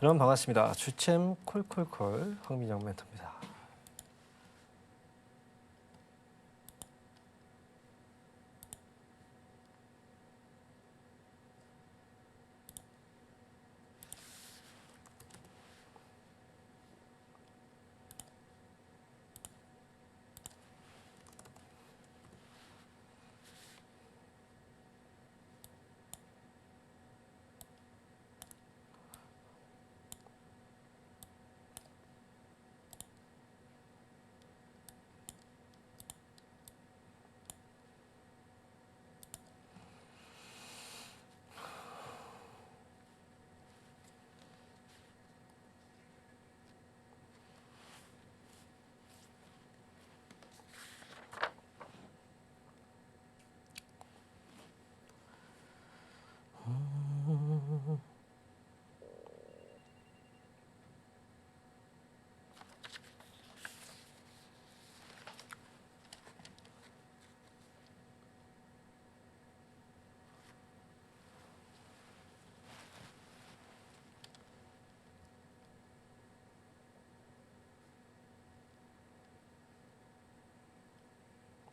여러분 반갑습니다. 주챔 콜콜콜 황민영 멘토입니다.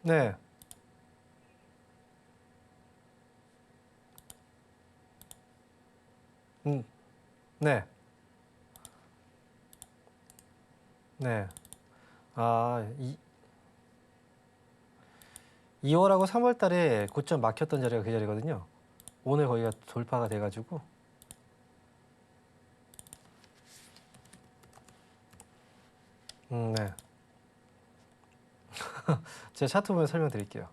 네. 네. 네. 2월하고 3월 달에 고점 막혔던 자리가 그 자리거든요. 오늘 거기가 돌파가 돼가지고. 네. 제가 차트 보면 설명드릴게요.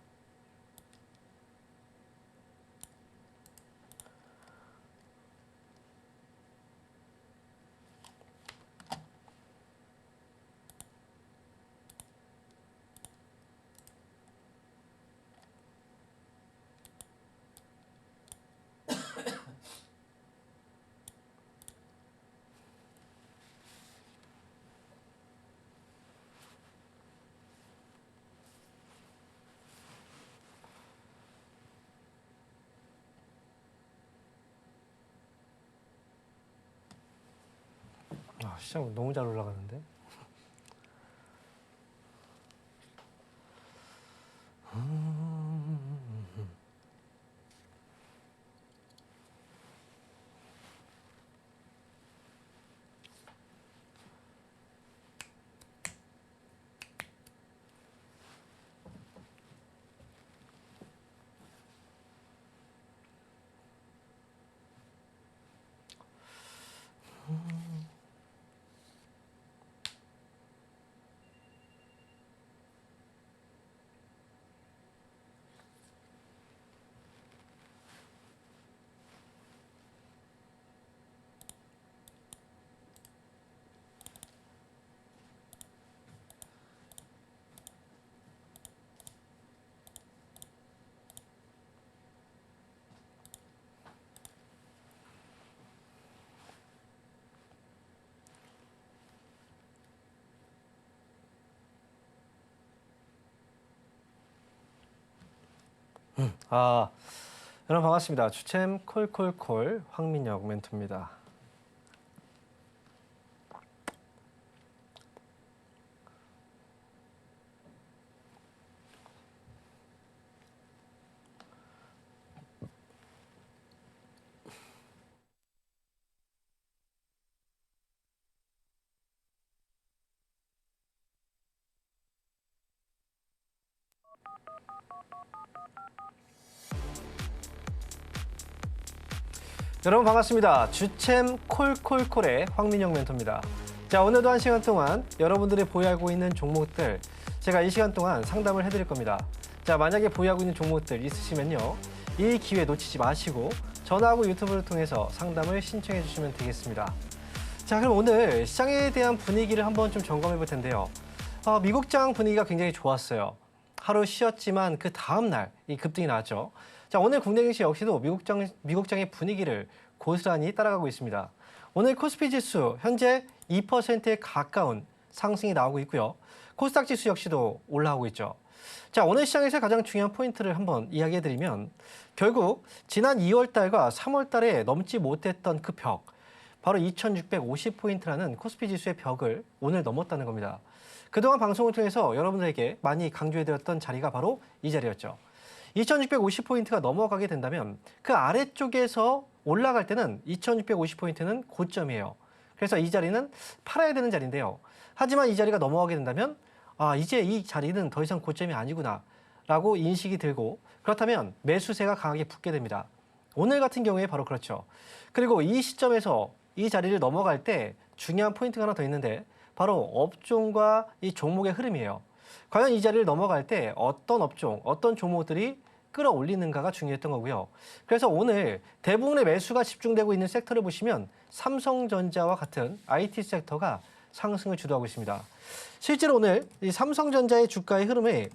시장 너무 잘 올라가는데. 여러분 반갑습니다. 주챔 콜콜콜 황민영 멘토입니다. 여러분 반갑습니다. 주챔 콜콜콜의 황민영 멘토입니다. 자, 오늘도 1시간 동안 여러분들이 보유하고 있는 종목들 제가 이 시간 동안 상담을 해드릴 겁니다. 자, 만약에 보유하고 있는 종목들 있으시면요, 이 기회 놓치지 마시고 전화하고 유튜브를 통해서 상담을 신청해 주시면 되겠습니다. 자, 그럼 오늘 시장에 대한 분위기를 한번 좀 점검해 볼 텐데요. 미국장 분위기가 굉장히 좋았어요. 하루 쉬었지만 그 다음 날 이 급등이 나왔죠. 자, 오늘 국내 증시 역시도 미국장의 분위기를 고스란히 따라가고 있습니다. 오늘 코스피 지수 현재 2%에 가까운 상승이 나오고 있고요. 코스닥 지수 역시도 올라오고 있죠. 자, 오늘 시장에서 가장 중요한 포인트를 한번 이야기해드리면 결국 지난 2월 달과 3월 달에 넘지 못했던 그 벽, 바로 2650포인트라는 코스피 지수의 벽을 오늘 넘었다는 겁니다. 그동안 방송을 통해서 여러분들에게 많이 강조해드렸던 자리가 바로 이 자리였죠. 2650포인트가 넘어가게 된다면 그 아래쪽에서 올라갈 때는 2650포인트는 고점이에요. 그래서 이 자리는 팔아야 되는 자리인데요. 하지만 이 자리가 넘어가게 된다면 이제 이 자리는 더 이상 고점이 아니구나 라고 인식이 들고 그렇다면 매수세가 강하게 붙게 됩니다. 오늘 같은 경우에 바로 그렇죠. 그리고 이 시점에서 이 자리를 넘어갈 때 중요한 포인트가 하나 더 있는데 바로 업종과 이 종목의 흐름이에요. 과연 이 자리를 넘어갈 때 어떤 업종, 어떤 종목들이 끌어올리는가가 중요했던 거고요. 그래서 오늘 대부분의 매수가 집중되고 있는 섹터를 보시면 삼성전자와 같은 IT 섹터가 상승을 주도하고 있습니다. 실제로 오늘 이 삼성전자의 주가의 흐름에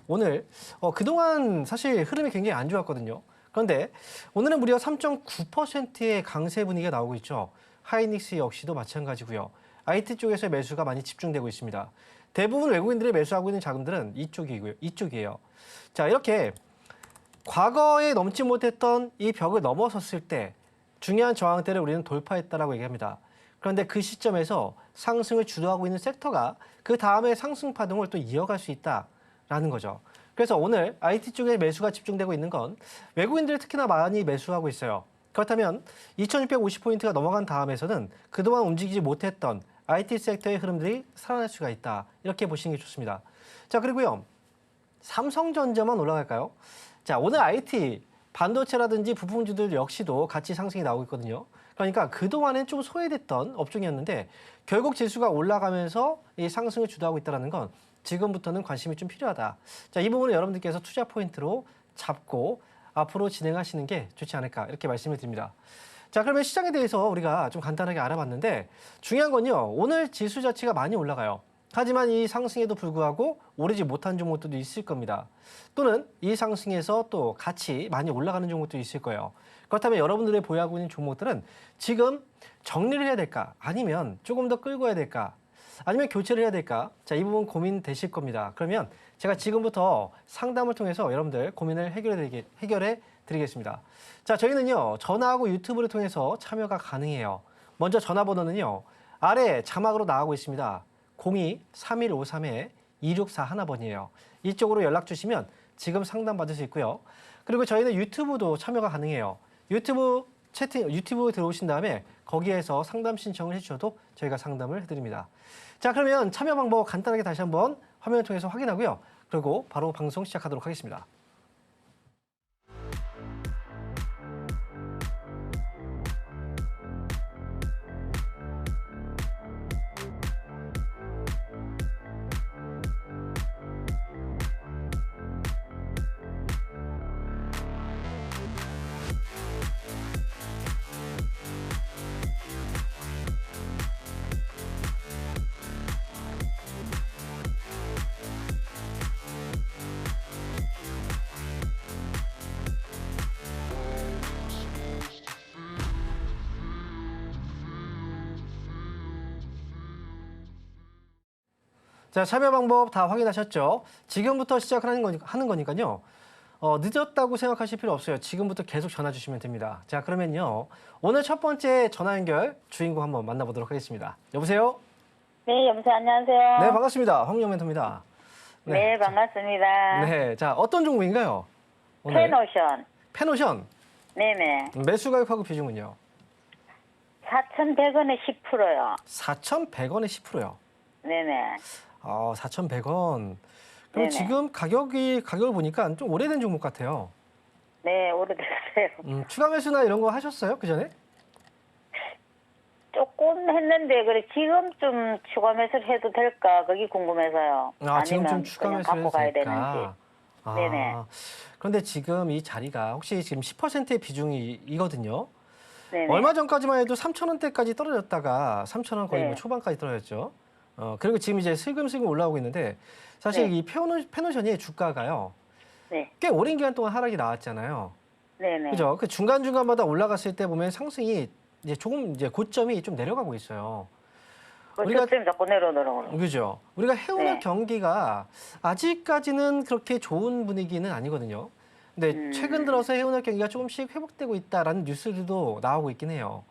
오늘 그동안 사실 흐름이 굉장히 안 좋았거든요. 그런데 오늘은 무려 3.9%의 강세 분위기가 나오고 있죠. 하이닉스 역시도 마찬가지고요. IT 쪽에서 매수가 많이 집중되고 있습니다. 대부분 외국인들이 매수하고 있는 자금들은 이쪽이에요. 자, 이렇게 과거에 넘지 못했던 이 벽을 넘어섰을 때 중요한 저항대를 우리는 돌파했다라고 얘기합니다. 그런데 그 시점에서 상승을 주도하고 있는 섹터가 그 다음에 상승 파동을 또 이어갈 수 있다라는 거죠. 그래서 오늘 IT 쪽에 매수가 집중되고 있는 건 외국인들이 특히나 많이 매수하고 있어요. 그렇다면 2650포인트가 넘어간 다음에서는 그동안 움직이지 못했던 IT 섹터의 흐름들이 살아날 수가 있다. 이렇게 보시는 게 좋습니다. 자, 그리고요. 삼성전자만 올라갈까요? 자, 오늘 IT, 반도체라든지 부품주들 역시도 같이 상승이 나오고 있거든요. 그러니까 그동안엔 좀 소외됐던 업종이었는데 결국 지수가 올라가면서 이 상승을 주도하고 있다는 건 지금부터는 관심이 좀 필요하다. 자, 이 부분을 여러분들께서 투자 포인트로 잡고 앞으로 진행하시는 게 좋지 않을까 이렇게 말씀을 드립니다. 자, 그러면 시장에 대해서 우리가 좀 간단하게 알아봤는데 중요한 건요. 오늘 지수 자체가 많이 올라가요. 하지만 이 상승에도 불구하고 오르지 못한 종목들도 있을 겁니다. 또는 이 상승에서 또 같이 많이 올라가는 종목도 있을 거예요. 그렇다면 여러분들이 보유하고 있는 종목들은 지금 정리를 해야 될까? 아니면 조금 더 끌고 해야 될까? 아니면 교체를 해야 될까? 자, 이 부분 고민되실 겁니다. 그러면 제가 지금부터 상담을 통해서 여러분들 고민을 해결해 드리겠습니다. 자, 저희는요. 전화하고 유튜브를 통해서 참여가 가능해요. 먼저 전화번호는요. 아래 자막으로 나오고 있습니다. 02-3153-2641번이에요. 이쪽으로 연락 주시면 지금 상담 받을 수 있고요. 그리고 저희는 유튜브도 참여가 가능해요. 유튜브 들어오신 다음에 거기에서 상담 신청을 해주셔도 저희가 상담을 해드립니다. 자, 그러면 참여 방법 간단하게 다시 한번 화면을 통해서 확인하고요. 그리고 바로 방송 시작하도록 하겠습니다. 자, 참여 방법 다 확인하셨죠? 지금부터 시작하는 거니까요. 늦었다고 생각하실 필요 없어요. 지금부터 계속 전화 주시면 됩니다. 자, 그러면요. 오늘 첫 번째 전화 연결 주인공 한번 만나보도록 하겠습니다. 여보세요? 네, 여보세요. 안녕하세요. 네, 반갑습니다. 황민영 멘토입니다. 네, 반갑습니다. 네, 자, 어떤 종목인가요? 오늘? 페노션. 페노션. 네네. 매수 가격하고 비중은요? 4,100원에 10%요. 4,100원에 10%요. 네네. 4,100원. 네네. 그럼 지금 가격을 보니까 좀 오래된 종목 같아요. 네, 오래됐어요. 추가 매수나 이런 거 하셨어요? 그 전에? 조금 했는데, 그래, 지금 좀 추가 매수를 해도 될까? 그게 궁금해서요. 지금 좀 아니면 추가 그냥 매수를 갖고 해도 가야 될까? 되는지. 네네. 그런데 지금 이 자리가 혹시 지금 10%의 비중이거든요. 네네. 얼마 전까지만 해도 3,000원대까지 떨어졌다가 3,000원 거의 네. 뭐 초반까지 떨어졌죠. 그리고 지금 이제 슬금슬금 올라오고 있는데 사실 네. 이 페노션이 주가가요. 네. 꽤 오랜 기간 동안 하락이 나왔잖아요. 네네. 그죠? 그 중간중간마다 올라갔을 때 보면 상승이 이제 조금 이제 고점이 좀 내려가고 있어요. 그 우리가 저점이 자꾸 내려오더라고요. 그죠? 우리가 해운업 네. 경기가 아직까지는 그렇게 좋은 분위기는 아니거든요. 근데 최근 들어서 해운업 경기가 조금씩 회복되고 있다라는 뉴스들도 나오고 있긴 해요.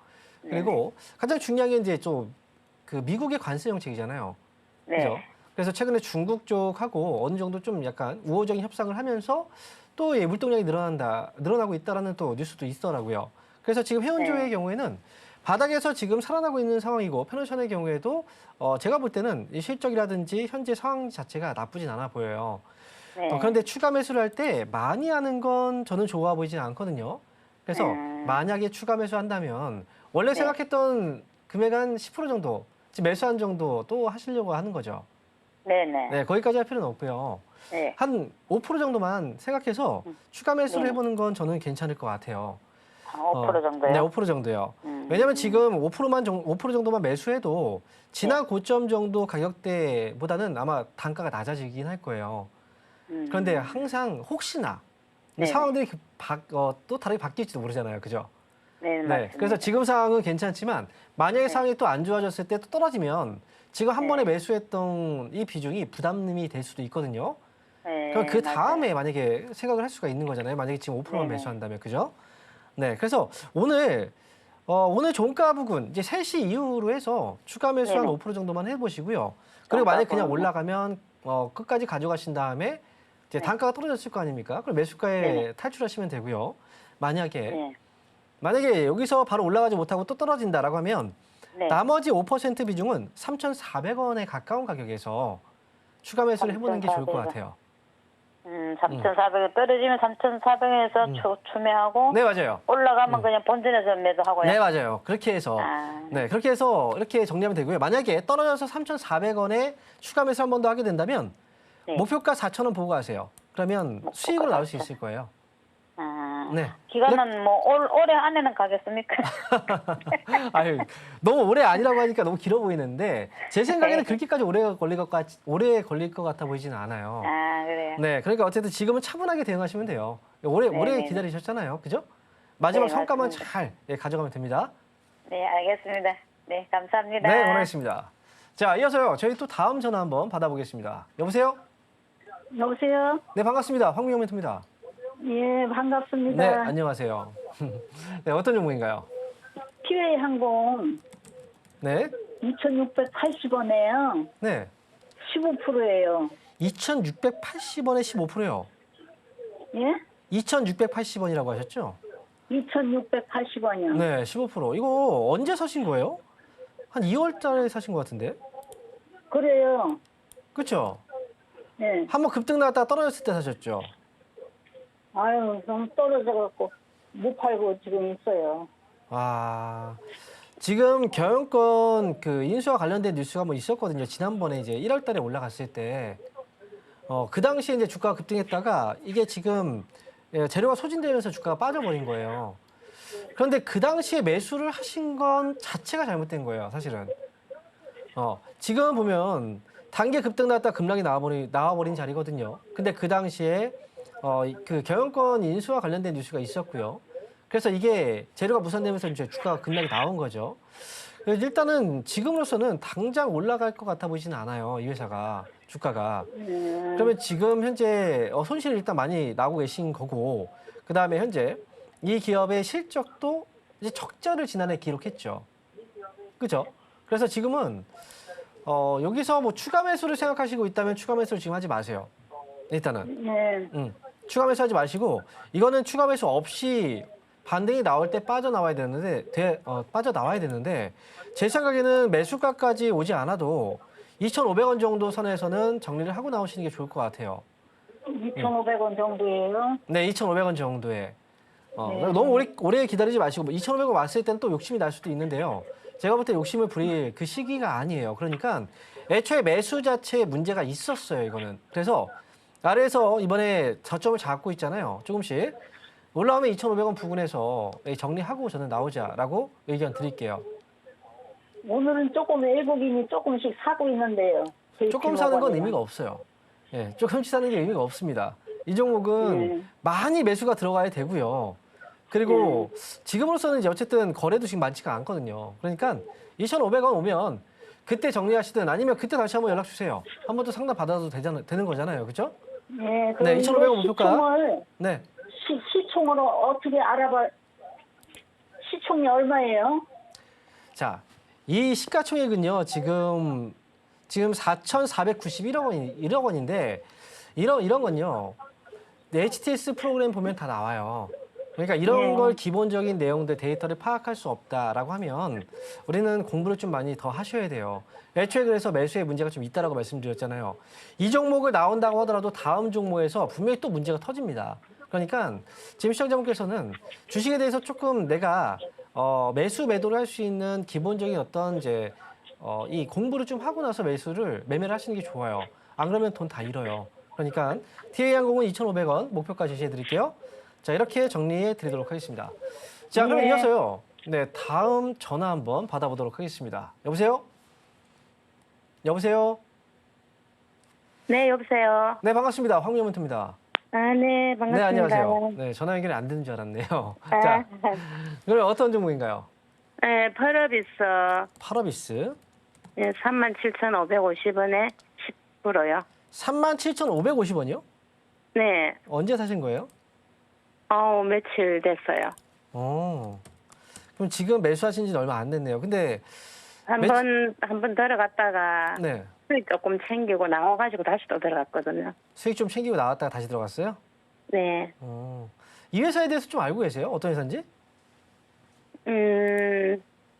그리고 가장 중요한 게 이제 좀 그 미국의 관세 정책이잖아요. 네. 그죠? 그래서 최근에 중국 쪽하고 어느 정도 좀 약간 우호적인 협상을 하면서 또 예, 물동량이 늘어나고 있다라는 또 뉴스도 있더라고요. 그래서 지금 해운조의 네. 경우에는 바닥에서 지금 살아나고 있는 상황이고 페노션의 경우에도 제가 볼 때는 이 실적이라든지 현재 상황 자체가 나쁘진 않아 보여요. 네. 그런데 추가 매수를 할 때 많이 하는 건 저는 좋아 보이진 않거든요. 그래서 만약에 추가 매수한다면 원래 네. 생각했던 금액 한 10% 정도, 지금 매수한 정도 또 하시려고 하는 거죠. 네네. 네, 거기까지 할 필요는 없고요. 네. 한 5% 정도만 생각해서 추가 매수를 네. 해보는 건 저는 괜찮을 것 같아요. 5% 정도요? 네, 5% 정도요. 왜냐하면 지금 5% 정도만 매수해도 지난 네. 고점 정도 가격대보다는 아마 단가가 낮아지긴 할 거예요. 그런데 항상 혹시나 이 네네. 상황들이 또 다르게 바뀔지도 모르잖아요. 그죠? 네, 네. 맞습니다. 그래서 지금 상황은 괜찮지만 만약에 상황이 또 안 좋아졌을 때 또 떨어지면 지금 한 네. 번에 매수했던 이 비중이 부담이 될 수도 있거든요. 네, 그럼 그 맞아요. 다음에 만약에 생각을 할 수가 있는 거잖아요. 만약에 지금 5%만 네네. 매수한다면. 그죠? 네. 그래서 오늘 종가 부근 이제 3시 이후로 해서 추가 매수 한 네네. 5% 정도만 해보시고요. 그리고 만약에 그냥 부근요? 올라가면 끝까지 가져가신 다음에 이제 네. 단가가 떨어졌을 거 아닙니까? 그럼 매수가에 네네. 탈출하시면 되고요. 네. 만약에 여기서 바로 올라가지 못하고 또 떨어진다라고 하면 네. 나머지 5% 비중은 3,400원에 가까운 가격에서 추가 매수를 해보는 게 좋을 것 3,400원. 같아요. 3,400원 떨어지면 3,400원에서 추매하고 네, 맞아요. 올라가면 그냥 본전에서 매도하고요. 네, 맞아요. 그렇게 해서 아. 그렇게 해서 이렇게 정리하면 되고요. 만약에 떨어져서 3,400원에 추가 매수 한 번 더 하게 된다면 네. 목표가 4,000원 보고 가세요. 그러면 수익으로 나올 수 있을 거예요. 아. 네. 기간은 뭐 올해 안에는 가겠습니까? 아유, 너무 오래 아니라고 하니까 너무 길어 보이는데 제 생각에는 그렇게까지 오래 걸릴 것 같아 보이지는 않아요. 아, 그래요. 네, 그러니까 어쨌든 지금은 차분하게 대응하시면 돼요. 오래 네네. 기다리셨잖아요, 그죠? 마지막 네, 성과만 맞습니다. 잘 가져가면 됩니다. 네, 알겠습니다. 네, 감사합니다. 네, 원하겠습니다. 자, 이어서요, 저희 또 다음 전화 한번 받아보겠습니다. 여보세요? 여보세요? 네, 반갑습니다. 황미영 멘토입니다. 예, 반갑습니다. 네, 안녕하세요. 네, 어떤 종목인가요? 티웨이 항공 네, 2,680원에요. 네, 15%예요. 2,680원에 15%요. 예? 2,680원이라고 하셨죠? 2,680원이요. 네, 15%. 이거 언제 사신 거예요? 한 2월 달에 사신 것 같은데? 그래요. 그렇죠? 네. 한번 급등 나갔다가 떨어졌을 때 사셨죠? 아유, 너무 떨어져갖고 못 팔고 지금 있어요. 아, 지금 경영권 그 인수와 관련된 뉴스가 뭐 있었거든요. 지난번에 이제 1월 달에 올라갔을 때, 그 당시에 이제 주가가 급등했다가 이게 지금 재료가 소진되면서 주가가 빠져버린 거예요. 그런데 그 당시에 매수를 하신 건 자체가 잘못된 거예요, 사실은. 지금 보면 단기 급등 나왔다 급락이 나와버린 자리거든요. 근데 그 당시에 그 경영권 인수와 관련된 뉴스가 있었고요. 그래서 이게 재료가 무산되면서 이제 주가가 급락이 나온 거죠. 그래서 일단은 지금으로서는 당장 올라갈 것 같아 보이지는 않아요, 이 회사가 주가가. 그러면 지금 현재 손실이 일단 많이 나고 계신 거고, 그 다음에 현재 이 기업의 실적도 이제 적자를 지난해 기록했죠. 그죠? 그래서 지금은 여기서 뭐 추가 매수를 생각하시고 있다면 추가 매수를 지금 하지 마세요. 일단은. 네. 추가 매수하지 마시고 이거는 추가 매수 없이 반등이 나올 때 빠져나와야 되는데 제 생각에는 매수가까지 오지 않아도 2,500원 정도 선에서는 정리를 하고 나오시는 게 좋을 것 같아요. 2,500원 정도예요. 네, 2,500원 정도에. 네. 너무 오래 기다리지 마시고 2,500원 왔을 때는 또 욕심이 날 수도 있는데요. 제가 볼 때 욕심을 부릴 그 시기가 아니에요. 그러니까 애초에 매수 자체에 문제가 있었어요, 이거는. 그래서 아래에서 이번에 저점을 잡고 있잖아요. 조금씩. 올라오면 2,500원 부근에서 정리하고 저는 나오자라고 의견 드릴게요. 오늘은 조금 외국인이 조금씩 사고 있는데요. 조금 사는 건 JP모건이랑. 의미가 없어요. 예, 조금씩 사는 게 의미가 없습니다. 이 종목은 네. 많이 매수가 들어가야 되고요. 그리고 지금으로서는 이제 어쨌든 거래도 지금 많지가 않거든요. 그러니까 2,500원 오면 그때 정리하시든 아니면 그때 다시 한번 연락 주세요. 한 번 더 상담 받아도 되는 거잖아요. 그죠? 네, 그럼 네, 2,500원 목표가. 시총을 네. 시총으로 어떻게 알아봐? 시총이 얼마예요? 자, 이 시가총액은요, 지금 4,491억 원인데, 이런 건요, HTS 프로그램 보면 다 나와요. 그러니까 이런 네. 걸 기본적인 내용들, 데이터를 파악할 수 없다라고 하면 우리는 공부를 좀 많이 더 하셔야 돼요. 애초에 그래서 매수에 문제가 좀 있다라고 말씀드렸잖아요. 이 종목을 나온다고 하더라도 다음 종목에서 분명히 또 문제가 터집니다. 그러니까 지금 시청자분께서는 주식에 대해서 조금 내가 매수 매도를 할 수 있는 기본적인 어떤 이제 이 공부를 좀 하고 나서 매매를 하시는 게 좋아요. 안 그러면 돈 다 잃어요. 그러니까 TA항공은 2,500원 목표가 제시해 드릴게요. 자, 이렇게 정리해 드리도록 하겠습니다. 자, 그럼 네. 이어서요. 네, 다음 전화 한번 받아보도록 하겠습니다. 여보세요? 여보세요? 네, 여보세요. 네, 반갑습니다. 황명문입니다. 아, 네, 네, 반갑습니다. 안녕하세요. 네, 전화 연결이 안 되는 줄 알았네요. 아, 자, 그럼 어떤 종목인가요? 네, 펄어비스 파라비스. 네, 37,550원에 10%요. 37,550원이요? 네, 언제 사신 거예요? 며칠 됐어요. 그럼 지금 매수하신 지는 얼마 안 됐네요. 근데 한 번 들어갔다가 네, 수익 조금 챙기고 나와가지고 다시 또 들어갔거든요. 수익 좀 챙기고 나왔다가 다시 들어갔어요? 네, 이 회사에 대해서 좀 알고 계세요? 어떤 회사인지?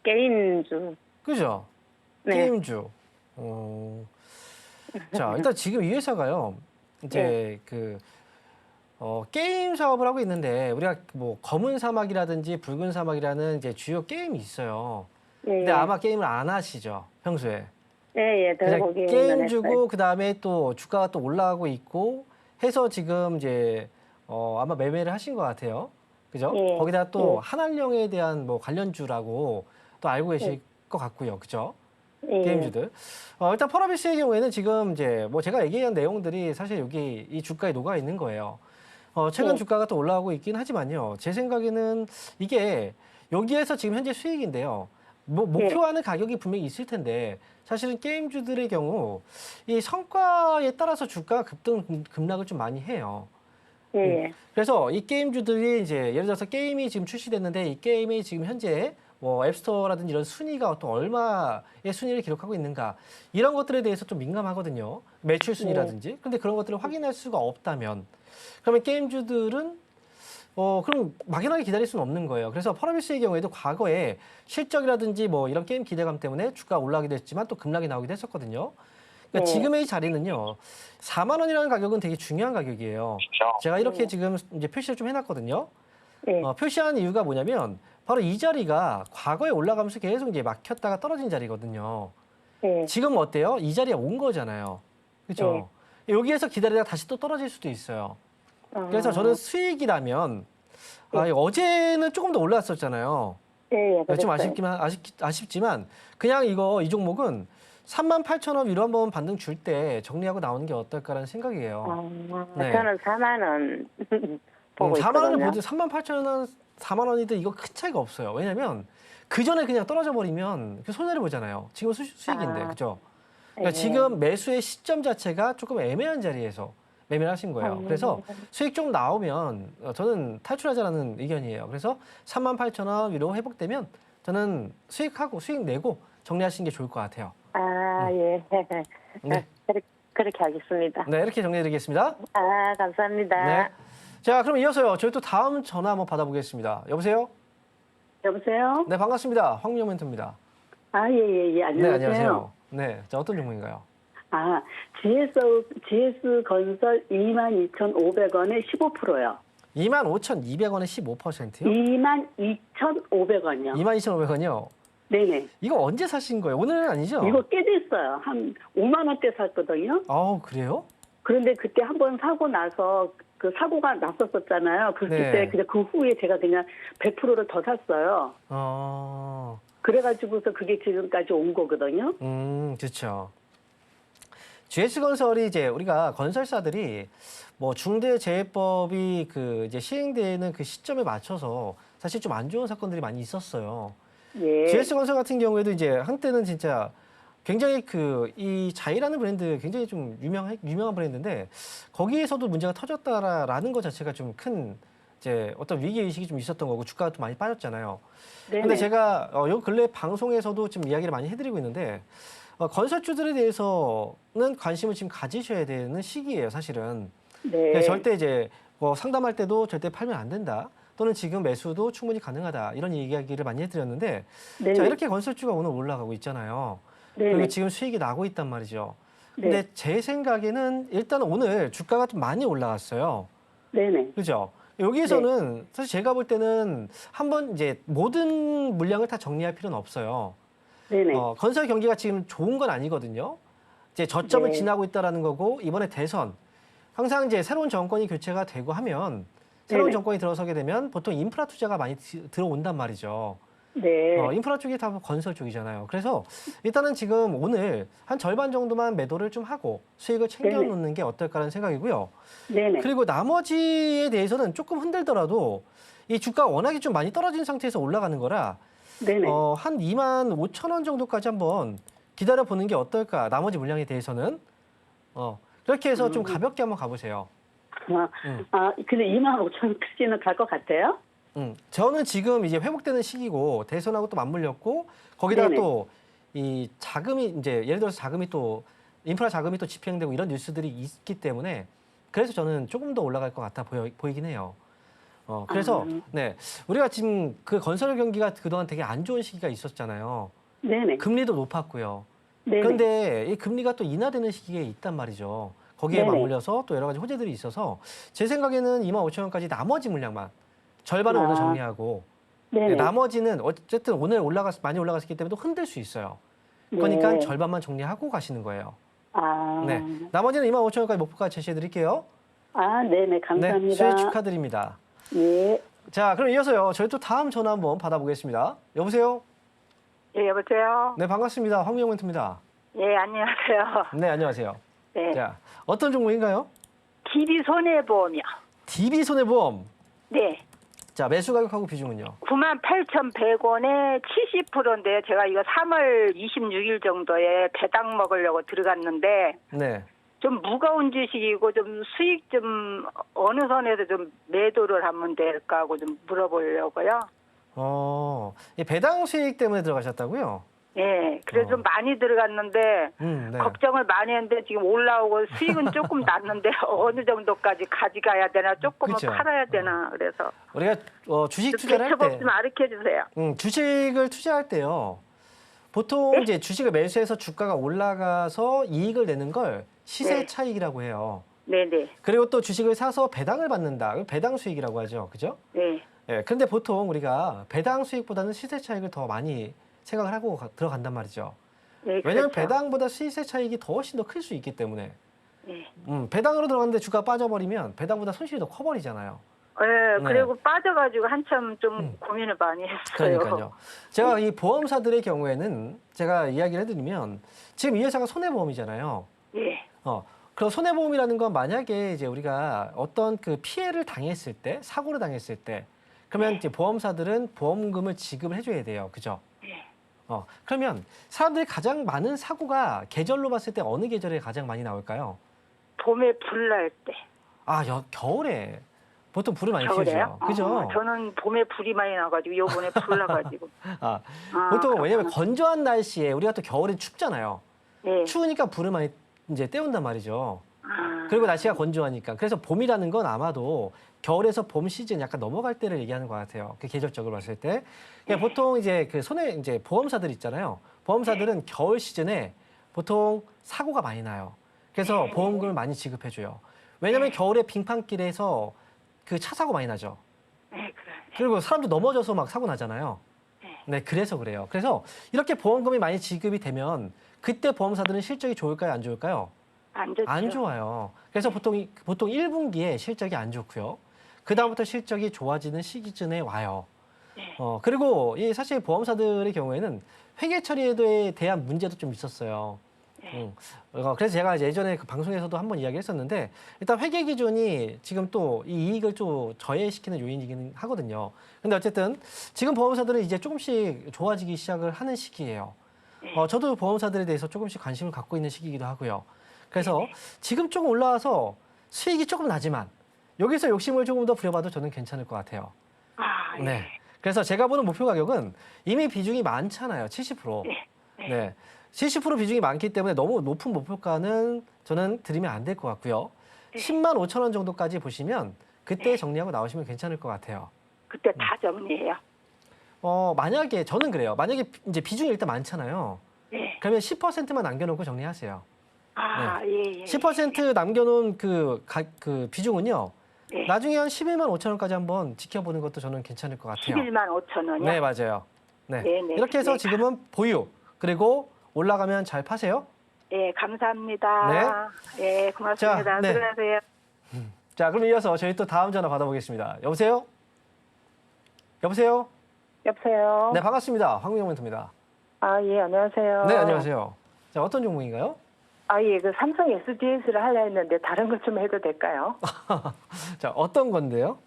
게임주. 그죠? 네. 게임주. 자, 일단 지금 이 회사가요. 이제 게임 사업을 하고 있는데 우리가 뭐 검은 사막이라든지 붉은 사막이라는 이제 주요 게임이 있어요. 네, 근데 아마 게임을 안 하시죠, 평소에. 네, 예, 그냥 들어보기는 게임 했어요. 주고 그다음에 또 주가가 또 올라가고 있고 해서 지금 이제 아마 매매를 하신 것 같아요. 그죠? 예. 거기다 또 예. 한알령에 대한 뭐 관련주라고 또 알고 계실 예. 것 같고요. 그죠? 예. 게임주들. 일단 펄어비스의 경우에는 지금 이제 뭐 제가 얘기한 내용들이 사실 여기 이 주가에 녹아 있는 거예요. 최근 예. 주가가 또 올라오고 있긴 하지만요. 제 생각에는 이게 여기에서 지금 현재 수익인데요. 목표하는 가격이 분명히 있을 텐데 사실은 게임주들의 경우 이 성과에 따라서 주가가 급락을 좀 많이 해요. 예. 그래서 이 게임주들이 이제 예를 들어서 게임이 지금 출시됐는데 이 게임이 지금 현재 뭐 앱스토어라든지 이런 순위가 또 얼마의 순위를 기록하고 있는가 이런 것들에 대해서 좀 민감하거든요. 매출 순위라든지. 근데 그런 것들을 확인할 수가 없다면 그러면 게임주들은 그럼 막연하게 기다릴 수는 없는 거예요. 그래서 펄어비스의 경우에도 과거에 실적이라든지 뭐 이런 게임 기대감 때문에 주가가 올라가기도 했지만 또 급락이 나오기도 했었거든요. 그러니까 지금의 이 자리는요, 4만 원이라는 가격은 되게 중요한 가격이에요. 제가 이렇게 지금 이제 표시를 좀 해놨거든요. 예. 표시한 이유가 뭐냐면 바로 이 자리가 과거에 올라가면서 계속 이제 막혔다가 떨어진 자리거든요. 예. 지금 어때요? 이 자리에 온 거잖아요. 그렇죠? 여기에서 기다리다가 다시 또 떨어질 수도 있어요. 그래서 저는 수익이라면 어제는 조금 더 올랐었잖아요. 예, 좀 그랬어요. 아쉽지만 그냥 이 종목은 38,000원 위로 한번 반등 줄 때 정리하고 나오는 게 어떨까라는 생각이에요. 네. 저는 4만 원 보고 4만 원을 있거든요. 보든 38,000원, 4만 원이든 이거 큰 차이가 없어요. 왜냐면 그 전에 그냥 떨어져 버리면 그 손해를 보잖아요. 지금 수익인데, 그죠? 그러니까 예. 지금 매수의 시점 자체가 조금 애매한 자리에서 매매를 하신 거예요. 그래서 수익 좀 나오면 저는 탈출하자라는 의견이에요. 그래서 38,000원 위로 회복되면 저는 수익하고 수익 내고 정리하시는 게 좋을 것 같아요. 예. 네. 그렇게 하겠습니다. 네, 이렇게 정리해드리겠습니다. 감사합니다. 네. 자, 그럼 이어서요. 저희 또 다음 전화 한번 받아보겠습니다. 여보세요? 여보세요? 네, 반갑습니다. 황민영 멘토입니다. 예. 안녕하세요. 네, 안녕하세요. 네, 자, 어떤 종목인가요? GS 건설 22,500원에 15%요. 25,200원에 15%요? 22,500원이요. 22,500원이요? 네네. 이거 언제 사신 거예요? 오늘은 아니죠? 이거 꽤 됐어요. 한 5만 원대 샀거든요. 그래요? 그런데 그때 한번 사고 나서 그 사고가 났었잖아요. 네. 그때 그냥 그 후에 제가 그냥 100%를 더 샀어요. 그래가지고서 그게 지금까지 온 거거든요. 그렇죠. GS건설이 이제 우리가 건설사들이 뭐 중대재해법이 이제 시행되는 그 시점에 맞춰서 사실 좀 안 좋은 사건들이 많이 있었어요. 예. GS건설 같은 경우에도 이제 한때는 진짜 굉장히 이 자이라는 브랜드 굉장히 좀 유명한 브랜드인데 거기에서도 문제가 터졌다라는 것 자체가 좀 큰 이제 어떤 위기 의식이 좀 있었던 거고 주가가 좀 많이 빠졌잖아요. 네네. 근데 제가 요 근래 방송에서도 지금 이야기를 많이 해드리고 있는데 건설주들에 대해서는 관심을 지금 가지셔야 되는 시기예요, 사실은. 네. 그러니까 절대 이제 뭐 상담할 때도 절대 팔면 안 된다. 또는 지금 매수도 충분히 가능하다. 이런 이야기를 많이 해드렸는데 네네. 자, 이렇게 건설주가 오늘 올라가고 있잖아요. 네네. 그리고 지금 수익이 나고 있단 말이죠. 네. 근데 제 생각에는 일단 오늘 주가가 좀 많이 올라갔어요. 네네. 그죠? 여기에서는 사실 제가 볼 때는 한번 이제 모든 물량을 다 정리할 필요는 없어요. 네네. 건설 경기가 지금 좋은 건 아니거든요. 이제 저점을 네. 지나고 있다라는 거고 이번에 대선 항상 이제 새로운 정권이 교체가 되고 하면 새로운 네네. 정권이 들어서게 되면 보통 인프라 투자가 많이 들어온단 말이죠. 네. 인프라 쪽이 다 건설 쪽이잖아요. 그래서 일단은 지금 오늘 한 절반 정도만 매도를 좀 하고 수익을 챙겨 네네. 놓는 게 어떨까라는 생각이고요. 네네. 그리고 나머지에 대해서는 조금 흔들더라도 이 주가가 워낙에 좀 많이 떨어진 상태에서 올라가는 거라 네네. 한 2만 5천 원 정도까지 한번 기다려 보는 게 어떨까? 나머지 물량에 대해서는 그렇게 해서 좀 가볍게 한번 가보세요. 근데 2만 5천까지는 갈 것 같아요? 저는 지금 이제 회복되는 시기고 대선하고 또 맞물렸고 거기다가 네네. 또 이 자금이 이제 예를 들어서 자금이 또 인프라 자금이 또 집행되고 이런 뉴스들이 있기 때문에 그래서 저는 조금 더 올라갈 것 같아 보이긴 해요. 그래서 네 우리가 지금 그 건설 경기가 그동안 되게 안 좋은 시기가 있었잖아요. 네네. 금리도 높았고요. 네네. 그런데 이 금리가 또 인하되는 시기에 있단 말이죠. 거기에 네네. 맞물려서 또 여러 가지 호재들이 있어서 제 생각에는 2만 5천 원까지 나머지 물량만 절반은 오늘 정리하고 네네. 나머지는 어쨌든 오늘 많이 올라갔기 때문에 또 흔들 수 있어요. 그러니까 네. 절반만 정리하고 가시는 거예요. 아. 네, 나머지는 2만 5천 원까지 목표가지 제시해 드릴게요. 네네. 네, 감사합니다. 수익 축하드립니다. 예. 자, 그럼 이어서요. 저희 또 다음 전화 한번 받아보겠습니다. 여보세요? 예, 여보세요? 네, 반갑습니다. 황미영 멘토입니다. 예, 안녕하세요. 네, 안녕하세요. 네. 자, 어떤 종목인가요? DB 손해보험이요. DB 손해보험. 네. 자, 매수 가격하고 비중은요? 98,100원에 70%인데요. 제가 이거 3월 26일 정도에 배당 먹으려고 들어갔는데 네. 좀 무거운 주식이고 좀 수익 좀 어느 선에서 좀 매도를 하면 될까 하고 좀 물어보려고요. 이 배당 수익 때문에 들어가셨다고요? 예, 그래서 좀 많이 들어갔는데 네. 걱정을 많이 했는데 지금 올라오고 수익은 조금 났는데 어느 정도까지 가져가야 되나 조금은 그쵸. 팔아야 되나 그래서 우리가 주식 좀 투자를 할 대처법 때, 좀 가르쳐 주세요. 주식을 투자할 때요. 보통 네? 이제 주식을 매수해서 주가가 올라가서 이익을 내는 걸 시세 네. 차익이라고 해요. 네네. 그리고 또 주식을 사서 배당을 받는다. 배당 수익이라고 하죠. 그죠? 네. 예. 근데 보통 우리가 배당 수익보다는 시세 차익을 더 많이 생각을 하고 들어간단 말이죠. 네, 왜냐하면 그렇죠. 배당보다 시세 차익이 더 훨씬 더 클 수 있기 때문에. 네. 배당으로 들어갔는데 주가 빠져버리면 배당보다 손실이 더 커버리잖아요. 네, 네. 그리고 빠져가지고 한참 좀 고민을 많이 했어요. 그러니까요. 제가 이 보험사들의 경우에는 제가 이야기를 해드리면 지금 이 회사가 손해보험이잖아요. 예. 그럼 손해보험이라는 건 만약에 이제 우리가 어떤 그 피해를 당했을 때, 사고를 당했을 때, 그러면 이제 보험사들은 보험금을 지급을 해줘야 돼요. 그죠? 예. 그러면 사람들이 가장 많은 사고가 계절로 봤을 때 어느 계절에 가장 많이 나올까요? 봄에 불 날 때. 겨울에 보통 불을 많이 겨울에요? 피우죠. 그죠? 저는 봄에 불이 많이 나가지고 요번에 불 나가지고. 보통 왜냐면 그렇구나. 건조한 날씨에 우리가 또 겨울에 춥잖아요. 네. 추우니까 불을 많이 이제 때운단 말이죠. 아, 그리고 날씨가 건조하니까. 그래서 봄이라는 건 아마도 겨울에서 봄 시즌 약간 넘어갈 때를 얘기하는 것 같아요. 그 계절적으로 봤을 때. 그러니까 보통 이제 그 이제 보험사들 있잖아요. 보험사들은 겨울 시즌에 보통 사고가 많이 나요. 그래서 보험금을 많이 지급해줘요. 왜냐면 겨울에 빙판길에서 그 차 사고 많이 나죠. 네, 그래. 그리고 사람도 넘어져서 막 사고 나잖아요. 네, 그래서 그래요. 그래서 이렇게 보험금이 많이 지급이 되면 그때 보험사들은 실적이 좋을까요, 안 좋을까요? 안 좋죠. 안 좋아요. 그래서 보통 1분기에 실적이 안 좋고요. 그 다음부터 실적이 좋아지는 시기쯤에 와요. 그리고 이 사실 보험사들의 경우에는 회계 처리에 대한 문제도 좀 있었어요. 그래서 제가 이제 예전에 그 방송에서도 한번 이야기했었는데 일단 회계 기준이 지금 또 이 이익을 좀 저해시키는 요인이기는 하거든요. 근데 어쨌든 지금 보험사들은 이제 조금씩 좋아지기 시작을 하는 시기예요. 저도 보험사들에 대해서 조금씩 관심을 갖고 있는 시기이기도 하고요. 그래서 지금 조금 올라와서 수익이 조금 나지만 여기서 욕심을 조금 더 부려봐도 저는 괜찮을 것 같아요. 아, 예. 네. 그래서 제가 보는 목표 가격은 이미 비중이 많잖아요. 70%. 네. 네. 70% 비중이 많기 때문에 너무 높은 목표가는 저는 드리면 안 될 것 같고요. 10만 5천 원 정도까지 보시면 그때 정리하고 나오시면 괜찮을 것 같아요. 그때 다 정리해요. 만약에 저는 그래요. 만약에 이제 비중이 일단 많잖아요. 네. 그러면 10%만 남겨놓고 정리하세요. 아, 예, 예. 10% 남겨놓은 그 비중은요. 네. 나중에 한 11만 5천 원까지 한번 지켜보는 것도 저는 괜찮을 것 같아요. 11만 5천 원이요? 네, 맞아요. 네. 네네. 이렇게 해서 네. 지금은 보유, 그리고 올라가면 잘 파세요. 예, 감사합니다. 예, 고맙습니다. 자, 네. 수고하세요. 자, 그럼 이어서 저희 또 다음 전화 받아보겠습니다. 여보세요? 여보세요? 여보세요. 네, 반갑습니다. 황민영 멘토입니다. 아, 예, 안녕하세요. 네, 안녕하세요. 자, 어떤 종목인가요? 아, 예, 그 삼성 SDS를 하려 했는데 다른 것 좀 해도 될까요? 자, 어떤 건데요?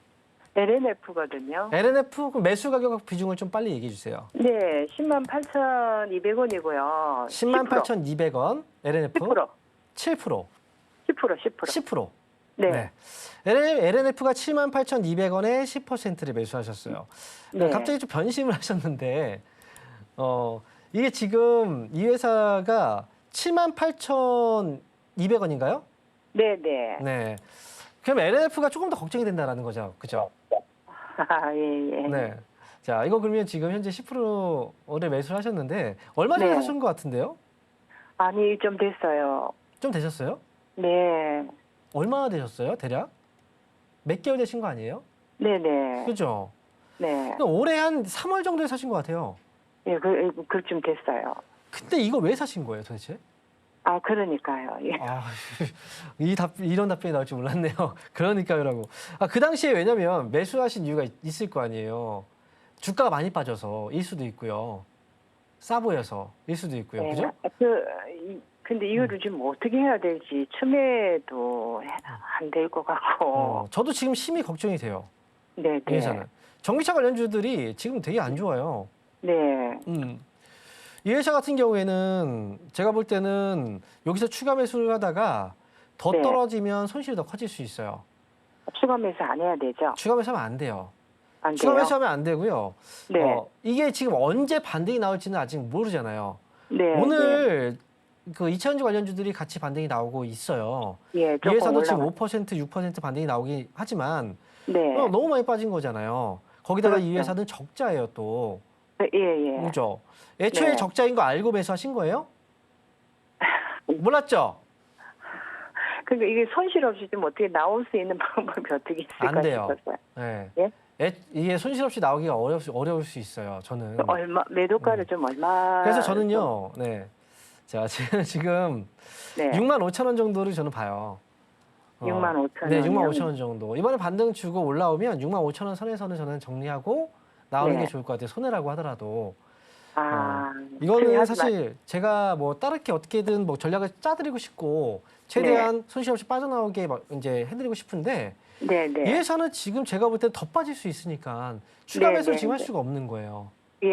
LNF거든요. LNF 그 매수 가격 비중을 좀 빨리 얘기해 주세요. 네, 108,200원이고요. 108,200원, LNF 10%. 7%, 10%. 10%. 네. LNF가 78,200원에 10%를 매수하셨어요. 네. 갑자기 좀 변심을 하셨는데, 이게 지금 이 회사가 78,200원인가요? 네. 네. 그럼 LNF가 조금 더 걱정이 된다라는 거죠. 그죠? 아, 예. 네. 자, 이거 그러면 지금 현재 10%를 매수를 하셨는데, 얼마 전에 네. 하신 것 같은데요? 아니, 좀 됐어요. 좀 되셨어요? 네. 얼마나 되셨어요, 대략? 몇 개월 되신 거 아니에요? 네네. 그죠? 네. 올해 한 3월 정도에 사신 것 같아요. 예, 좀 됐어요. 근데 이거 왜 사신 거예요, 도대체? 아, 그러니까요. 예. 아, 이런 답변이 나올 줄 몰랐네요. 그러니까요라고. 그 당시에 왜냐면 매수하신 이유가 있을 거 아니에요. 주가가 많이 빠져서 일 수도 있고요. 싸 보여서 일 수도 있고요. 네. 그죠? 근데 이거를 지금 어떻게 해야 될지 처음에도 안 될 것 같고. 저도 지금 심히 걱정이 돼요. 네. 이 회사는. 전기차 관련주들이 지금 되게 안 좋아요. 네. 이 회사 같은 경우에는 제가 볼 때는 여기서 추가 매수를 하다가 더 네. 떨어지면 손실이 더 커질 수 있어요. 추가 매수 안 해야 되죠? 추가 매수하면 안 돼요. 안 추가 돼요? 매수하면 안 되고요. 네. 이게 지금 언제 반등이 나올지는 아직 모르잖아요. 네. 오늘 그 이차전지 관련주들이 같이 반등이 나오고 있어요. 예, 이 조금 회사도 지금 올라가. 5%, 6% 반등이 나오긴 하지만 네. 너무 많이 빠진 거잖아요. 거기다가 이 그렇죠. 회사는 적자예요 또. 예. 그죠? 애초에 네. 적자인 거 알고 매수하신 거예요? 몰랐죠? 그러니까 이게 손실 없이 좀 어떻게 나올 수 있는 방법이 어떻게 있을까 안 돼요. 싶었어요. 네. 예? 이게 손실 없이 나오기가 어려울 수 있어요. 저는. 매도가를 좀 얼마? 그래서 저는요. 네. 자, 지금 네. 6만 5천 원 정도를 저는 봐요. 6만 5천 원. 네, 6만 5천 원 정도. 이번에 반등 주고 올라오면 6만 5천 원 선에서는 저는 정리하고 나오는 네. 게 좋을 것 같아요. 손해라고 하더라도. 아, 이거는 하지 사실 제가 뭐 다르게 어떻게든 뭐 전략을 짜드리고 싶고 최대한 손실 없이 빠져나오게 이제 해드리고 싶은데 네. 이 회사는 지금 제가 볼 때 더 빠질 수 있으니까 추가 네, 매수를 네, 지금 할 네. 수가 없는 거예요. 예.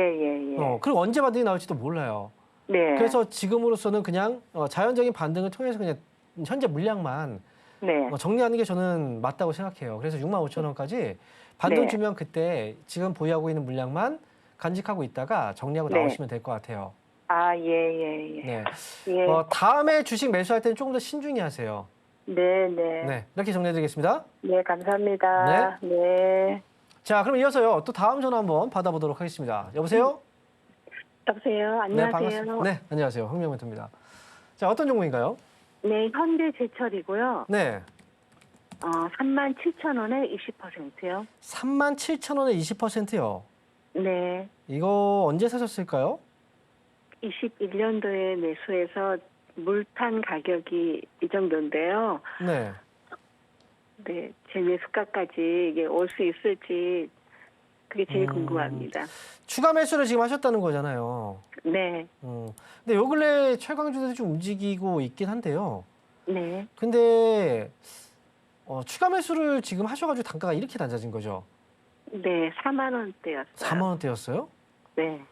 그리고 언제 반등이 나올지도 몰라요. 네. 그래서 지금으로서는 그냥 자연적인 반등을 통해서 그냥 현재 물량만 네. 정리하는 게 저는 맞다고 생각해요. 그래서 6만 5천 원까지 반등 네. 주면 그때 지금 보유하고 있는 물량만 간직하고 있다가 정리하고 네. 나오시면 될 것 같아요. 아, 예. 네. 예. 다음에 주식 매수할 때는 조금 더 신중히 하세요. 네. 네, 이렇게 정리해드리겠습니다. 네, 감사합니다. 네. 자, 그럼 이어서요. 또 다음 전화 한번 받아보도록 하겠습니다. 여보세요? 여보세요. 네, 안녕하세요. 반갑습니다. 네, 안녕하세요. 황명멘토입니다. 자, 어떤 종목인가요? 네, 현대제철이고요. 네, 37,000원에 20%요. 37,000원에 20%요. 네. 이거 언제 사셨을까요? 21년도에 매수해서 물탄 가격이 이 정도인데요. 네. 네, 제 매수가까지 이게 올 수 있을지 그게 제일 궁금합니다. 추가 매수를 지금 하셨다는 거잖아요. 네. 근데 요 근래 최강주들이 좀 움직이고 있긴 한데요. 네. 근데 추가 매수를 지금 하셔가지고 단가가 이렇게 낮아진 거죠? 네, 4만 원대였어요. 4만 원대였어요? 네.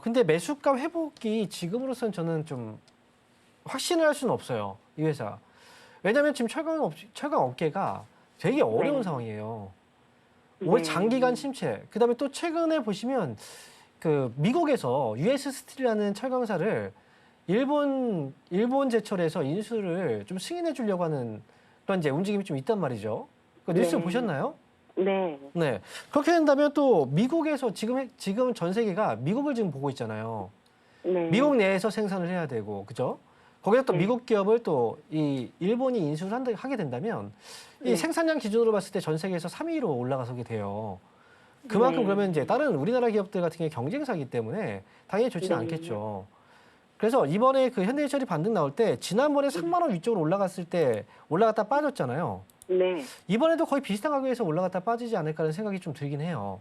근데 매수가 회복이 지금으로서는 저는 좀 확신을 할 수는 없어요. 이 회사. 왜냐하면 지금 철강 업계가 되게 어려운 네. 상황이에요. 올 네. 장기간 침체. 그다음에 또 최근에 보시면 그 미국에서 US 스틸이라는 철강사를 일본 제철에서 인수를 좀 승인해 주려고 하는 그런 이제 움직임이 좀 있단 말이죠. 그 뉴스 네. 보셨나요? 네. 네. 그렇게 된다면 또 미국에서 지금 전 세계가 미국을 지금 보고 있잖아요. 네. 미국 내에서 생산을 해야 되고, 그죠? 거기다 또 네. 미국 기업을 또 이 일본이 인수를 하게 된다면 이 네. 생산량 기준으로 봤을 때 전 세계에서 3위로 올라가게 돼요. 그만큼 네. 그러면 이제 다른 우리나라 기업들 같은 게 경쟁사이기 때문에 당연히 좋지는 네. 않겠죠. 그래서 이번에 그 현대해철이 반등 나올 때 지난번에 네. 3만 원 위쪽으로 올라갔을 때 올라갔다 빠졌잖아요. 네. 이번에도 거의 비슷한 가격에서 올라갔다 빠지지 않을까라는 생각이 좀 들긴 해요.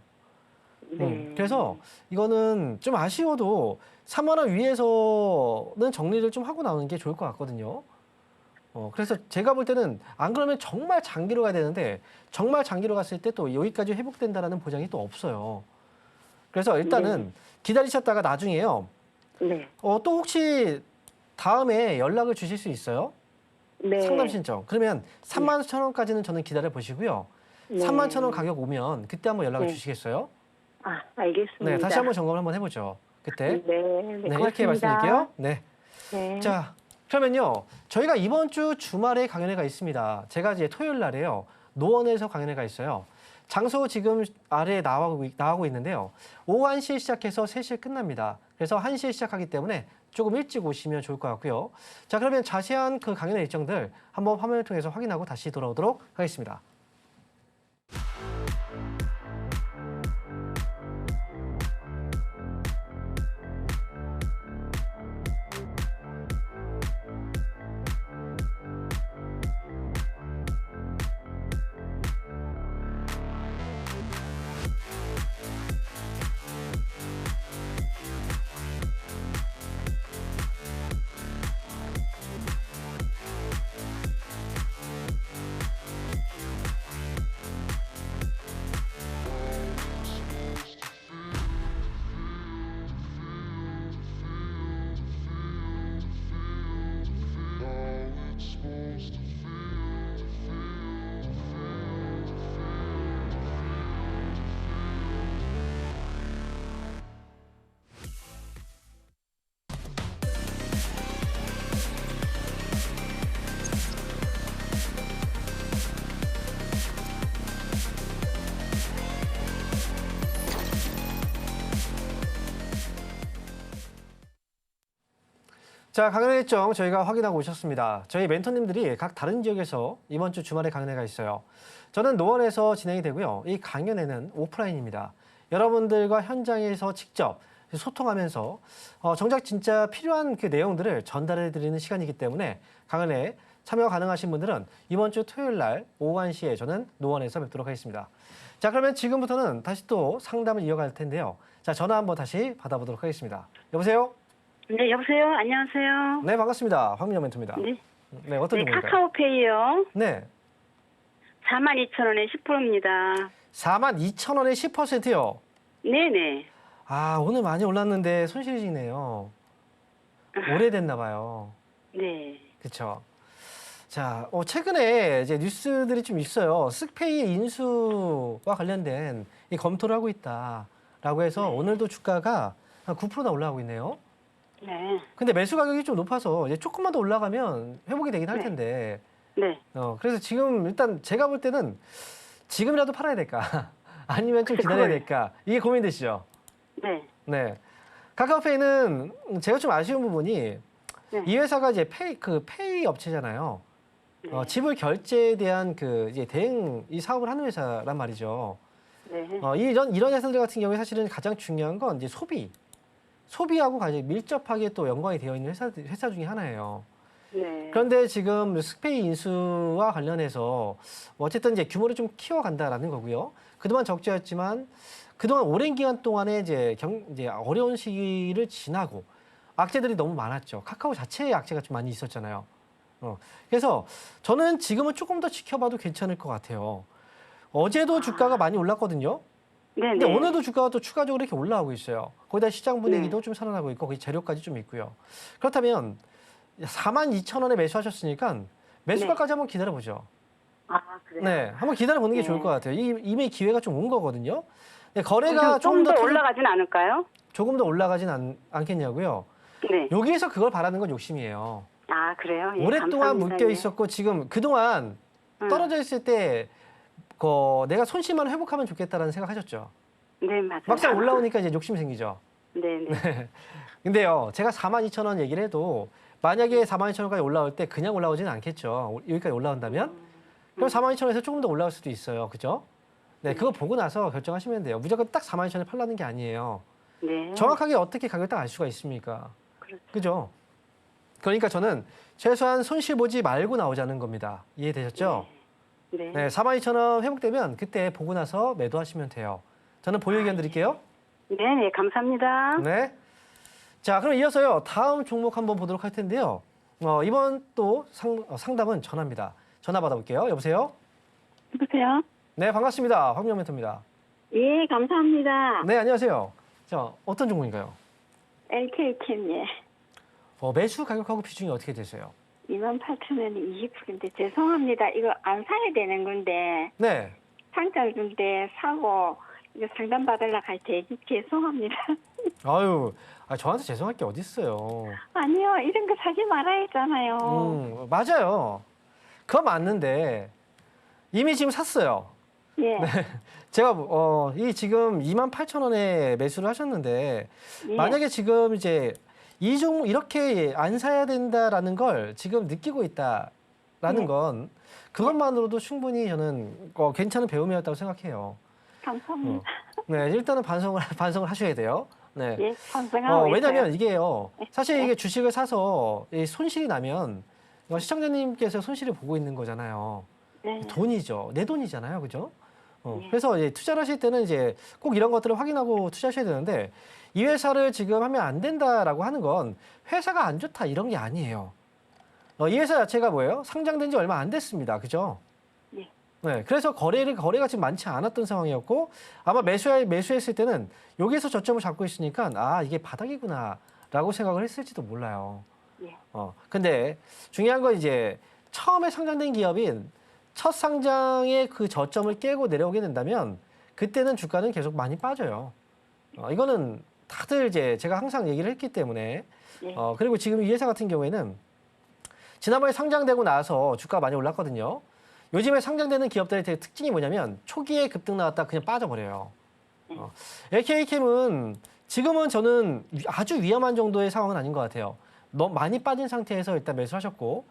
네. 그래서 이거는 좀 아쉬워도 3만 원 위에서는 정리를 좀 하고 나오는 게 좋을 것 같거든요. 그래서 제가 볼 때는 안 그러면 정말 장기로 가야 되는데 정말 장기로 갔을 때 또 여기까지 회복된다라는 보장이 또 없어요. 그래서 일단은 기다리셨다가 나중에요. 네. 또 혹시 다음에 연락을 주실 수 있어요? 네. 상담 신청. 그러면 3만 1천 원까지는 저는 기다려 보시고요. 네. 3만 1천 원 가격 오면 그때 한번 연락을 네. 주시겠어요? 아, 알겠습니다. 네, 다시 한번 점검을 한번 해보죠. 그때. 네. 네, 이렇게 말씀드릴게요. 네. 네. 자, 그러면요. 저희가 이번 주 주말에 강연회가 있습니다. 제가 이제 토요일 날에요. 노원에서 강연회가 있어요. 장소 지금 아래에 나가고 있는데요. 오후 1시에 시작해서 3시에 끝납니다. 그래서 1시에 시작하기 때문에 조금 일찍 오시면 좋을 것 같고요. 자, 그러면 자세한 그 강연회 일정들 한번 화면을 통해서 확인하고 다시 돌아오도록 하겠습니다. 자, 강연회 일정 저희가 확인하고 오셨습니다. 저희 멘토님들이 각 다른 지역에서 이번 주 주말에 강연회가 있어요. 저는 노원에서 진행이 되고요. 이 강연회는 오프라인입니다. 여러분들과 현장에서 직접 소통하면서 정작 진짜 필요한 그 내용들을 전달해 드리는 시간이기 때문에 강연회에 참여 가능하신 분들은 이번 주 토요일 날 오후 1시에 저는 노원에서 뵙도록 하겠습니다. 자, 그러면 지금부터는 다시 또 상담을 이어갈 텐데요. 자, 전화 한번 다시 받아보도록 하겠습니다. 여보세요? 네, 여보세요. 안녕하세요. 네, 반갑습니다. 황민영 멘토입니다. 네, 네, 어떤 네 종목일까요? 카카오페이요. 네, 42,000원에 10%입니다. 42,000원에 10%요. 네네. 아, 오늘 많이 올랐는데 손실이네요. 오래됐나 봐요. 네. 그렇죠. 자, 최근에 이제 뉴스들이 좀 있어요. 쓱페이 인수와 관련된 이 검토를 하고 있다라고 해서 오늘도 주가가 한 9%나 올라가고 있네요. 네. 근데 매수 가격이 좀 높아서 이제 조금만 더 올라가면 회복이 되긴 할 네. 텐데. 네. 그래서 지금 일단 제가 볼 때는 지금이라도 팔아야 될까? 아니면 좀 기다려야 될까? 이게 고민되시죠? 네. 네. 카카오페이는 제가 좀 아쉬운 부분이 네. 이 회사가 이제 페이 업체잖아요. 네. 지불 결제에 대한 그 이제 대행 이 사업을 하는 회사란 말이죠. 네. 이런 회사들 같은 경우에 사실은 가장 중요한 건 이제 소비하고 가장 밀접하게 또 연관이 되어 있는 회사 중에 하나예요. 네. 그런데 지금 쓱페이 인수와 관련해서 어쨌든 이제 규모를 좀 키워간다라는 거고요. 그동안 적자였지만 그동안 오랜 기간 동안에 이제 어려운 시기를 지나고 악재들이 너무 많았죠. 카카오 자체의 악재가 좀 많이 있었잖아요. 그래서 저는 지금은 조금 더 지켜봐도 괜찮을 것 같아요. 어제도 주가가 많이 올랐거든요. 네, 근데 네. 오늘도 주가가 또 추가적으로 이렇게 올라가고 있어요. 거기다 시장 분위기도 좀 살아나고 있고 거기 재료까지 좀 있고요. 그렇다면 42,000원에 매수하셨으니까 매수가까지 한번 기다려보죠. 아, 그래요? 네, 한번 기다려보는 게 네. 좋을 것 같아요. 이미 기회가 좀 온 거거든요. 네, 거래가 좀 더 더 올라가진 않을까요? 조금 더 올라가진 않겠냐고요. 네. 여기에서 그걸 바라는 건 욕심이에요. 아, 그래요? 예, 오랫동안 감사합니다. 묶여 예. 있었고 지금 그동안 음. 떨어져 있을 때 내가 손실만 회복하면 좋겠다라는 생각하셨죠. 네, 맞아요. 막상 올라오니까 이제 욕심이 생기죠. 네, 네. 근데요, 제가 42,000원 얘기를 해도 만약에 42,000원까지 올라올 때 그냥 올라오지는 않겠죠. 여기까지 올라온다면 그럼 42,000원에서 조금 더 올라올 수도 있어요. 그죠? 네, 그거 보고 나서 결정하시면 돼요. 무조건 딱 42,000원에 팔라는 게 아니에요. 네. 정확하게 어떻게 가격을 딱 알 수가 있습니까? 그렇죠. 그죠? 그러니까 저는 최소한 손실 보지 말고 나오자는 겁니다. 이해되셨죠? 네. 네, 42,000원 회복되면 그때 보고 나서 매도하시면 돼요. 저는 보유 의견 드릴게요. 네, 네, 감사합니다. 네. 자, 그럼 이어서요. 다음 종목 한번 보도록 할 텐데요. 이번 또 상담은 전화입니다. 전화 받아볼게요. 여보세요? 여보세요? 네, 반갑습니다. 황미영 멘토입니다. 예, 감사합니다. 네, 안녕하세요. 자, 어떤 종목인가요? LK캠, 매수 가격하고 비중이 어떻게 되세요? 28,000원이 20%인데 죄송합니다. 이거 안 사야 되는 건데 네. 상장 줄 때 사고 이거 상담 받으려고 할 때 죄송합니다. 아유, 저한테 죄송할 게 어디 있어요. 아니요, 이런 거 사지 말아야 했잖아요. 맞아요. 그거 맞는데 이미 지금 샀어요. 예. 제가 이 지금 28,000원에 매수를 하셨는데 예. 만약에 지금 이제 이 종목 이렇게 안 사야 된다라는 걸 지금 느끼고 있다라는 건 그것만으로도 충분히 저는 괜찮은 배움이었다고 생각해요. 감사합니다. 네, 일단은 반성을 하셔야 돼요. 네. 예, 반성하고 왜냐면 있어요. 이게요. 사실 이게 주식을 사서 이 손실이 나면 시청자님께서 손실을 보고 있는 거잖아요. 네. 돈이죠. 내 돈이잖아요. 그죠? 예. 그래서 이제 투자를 하실 때는 이제 꼭 이런 것들을 확인하고 투자하셔야 되는데 이 회사를 지금 하면 안 된다라고 하는 건 회사가 안 좋다 이런 게 아니에요. 이 회사 자체가 뭐예요? 상장된 지 얼마 안 됐습니다. 그죠? 예. 네. 그래서 거래가 지금 많지 않았던 상황이었고 아마 매수했을 때는 여기에서 저점을 잡고 있으니까 이게 바닥이구나라고 생각을 했을지도 몰라요. 예. 근데 중요한 건 이제 처음에 상장된 기업인 첫 상장의 그 저점을 깨고 내려오게 된다면 그때는 주가는 계속 많이 빠져요. 이거는 다들 이제 제가 항상 얘기를 했기 때문에 예. 그리고 지금 이 회사 같은 경우에는 지난번에 상장되고 나서 주가가 많이 올랐거든요. 요즘에 상장되는 기업들의 되게 특징이 뭐냐면 초기에 급등 나왔다 그냥 빠져버려요. LK캠은 지금은 저는 아주 위험한 정도의 상황은 아닌 것 같아요. 너무 많이 빠진 상태에서 일단 매수하셨고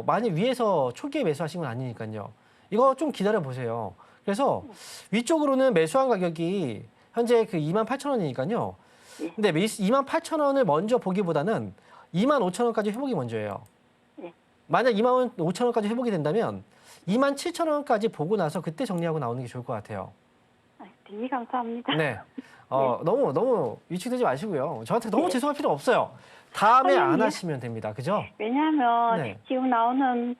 많이 위에서 초기에 매수하신 건 아니니까요. 이거 좀 기다려 보세요. 그래서 위쪽으로는 매수한 가격이 현재 그 28,000원이니까요. 근데 28,000원을 먼저 보기보다는 25,000원까지 회복이 먼저예요. 만약 25,000원까지 회복이 된다면 27,000원까지 보고 나서 그때 정리하고 나오는 게 좋을 것 같아요. 되게 감사합니다. 네. 너무 위축되지 마시고요. 저한테 너무 죄송할 필요 없어요. 다음에 아니, 안 하시면 됩니다. 그죠? 왜냐하면 네. 지금 나오는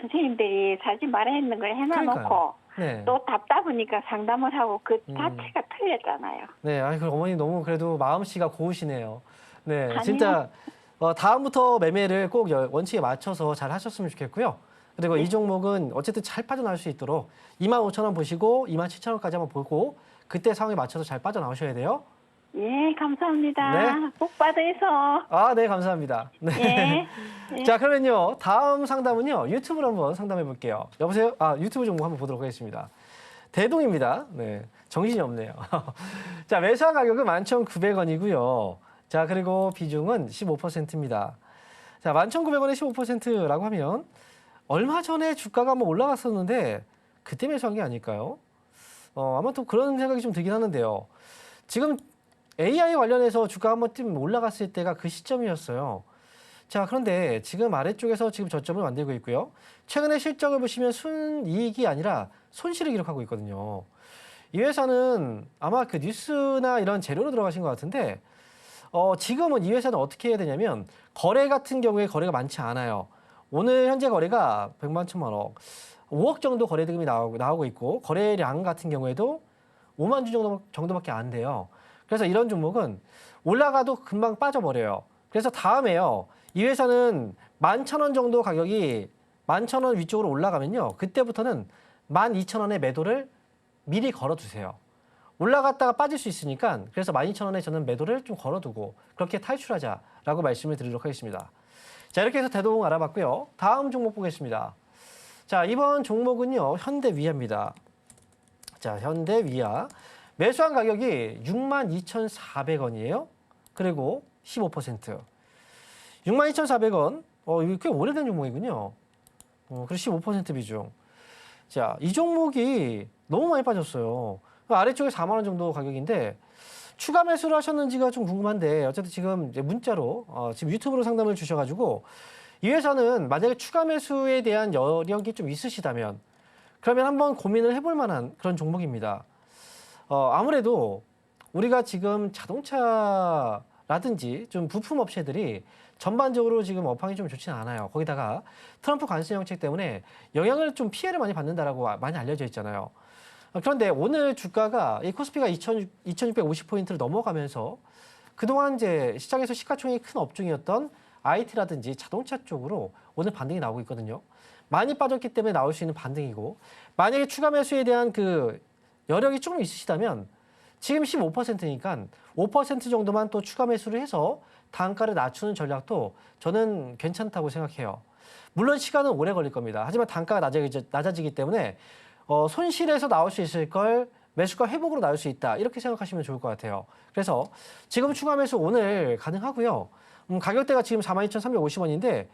선생님들이 사지 말아야 했는 걸 해놔놓고 그러니까요. 네. 또 답답하니까 상담을 하고 그 음. 자체가 틀렸잖아요. 네. 그럼 어머니 너무 그래도 마음씨가 고우시네요. 네. 아니요. 진짜 다음부터 매매를 꼭 원칙에 맞춰서 잘 하셨으면 좋겠고요. 그리고 이 종목은 어쨌든 잘 빠져나올 수 있도록 25,000원 보시고 27,000원까지 한번 보고 그때 상황에 맞춰서 잘 빠져나오셔야 돼요. 예, 감사합니다. 네. 복 받으셔. 네, 감사합니다. 네. 예. 자, 그러면요. 다음 상담은요. 유튜브로 한번 상담해 볼게요. 여보세요? 유튜브 종목 한번 보도록 하겠습니다. 대동입니다. 네. 정신이 없네요. 자, 매수한 가격은 11,900원이고요. 자, 그리고 비중은 15%입니다. 자, 11,900원에 15%라고 하면 얼마 전에 주가가 한번 올라갔었는데 그때 매수한 게 아닐까요? 아마 또 그런 생각이 좀 들긴 하는데요. 지금 AI 관련해서 주가 한번 좀 올라갔을 때가 그 시점이었어요. 자, 그런데 지금 아래쪽에서 지금 저점을 만들고 있고요. 최근에 실적을 보시면 순이익이 아니라 손실을 기록하고 있거든요. 이 회사는 아마 그 뉴스나 이런 재료로 들어가신 것 같은데 지금은 이 회사는 어떻게 해야 되냐면 거래 같은 경우에 거래가 많지 않아요. 오늘 현재 거래가 100만 천만억. 5억 정도 거래대금이 나오고 있고 거래량 같은 경우에도 5만 주 정도밖에 안 돼요. 그래서 이런 종목은 올라가도 금방 빠져버려요. 그래서 다음에요. 이 회사는 11,000원 정도 가격이 11,000원 위쪽으로 올라가면요. 그때부터는 12,000원의 매도를 미리 걸어두세요. 올라갔다가 빠질 수 있으니까 그래서 12,000원에 저는 매도를 좀 걸어두고 그렇게 탈출하자라고 말씀을 드리도록 하겠습니다. 자, 이렇게 해서 대동 알아봤고요. 다음 종목 보겠습니다. 자, 이번 종목은요. 현대위아입니다. 자, 현대위아. 매수한 가격이 62,400원이에요. 그리고 15%. 62,400원. 이거 꽤 오래된 종목이군요. 그리고 15% 비중. 자, 이 종목이 너무 많이 빠졌어요. 아래쪽에 4만 원 정도 가격인데 추가 매수를 하셨는지가 좀 궁금한데 어쨌든 지금 이제 문자로 지금 유튜브로 상담을 주셔가지고 이 회사는 만약에 추가 매수에 대한 여력이 좀 있으시다면 그러면 한번 고민을 해볼 만한 그런 종목입니다. 아무래도 우리가 지금 자동차라든지 좀 부품 업체들이 전반적으로 지금 업황이 좀 좋지는 않아요. 거기다가 트럼프 관세 정책 때문에 영향을 좀 피해를 많이 받는다라고 많이 알려져 있잖아요. 그런데 오늘 주가가 이 코스피가 2,650포인트를 넘어가면서 그동안 이제 시장에서 시가총액이 큰 업종이었던 IT라든지 자동차 쪽으로 오늘 반등이 나오고 있거든요. 많이 빠졌기 때문에 나올 수 있는 반등이고 만약에 추가 매수에 대한 그 여력이 조금 있으시다면 지금 15%니까 5% 정도만 또 추가 매수를 해서 단가를 낮추는 전략도 저는 괜찮다고 생각해요. 물론 시간은 오래 걸릴 겁니다. 하지만 단가가 낮아지기 때문에 손실에서 나올 수 있을 걸 매수가 회복으로 나올 수 있다. 이렇게 생각하시면 좋을 것 같아요. 그래서 지금 추가 매수 오늘 가능하고요. 가격대가 지금 42,350원인데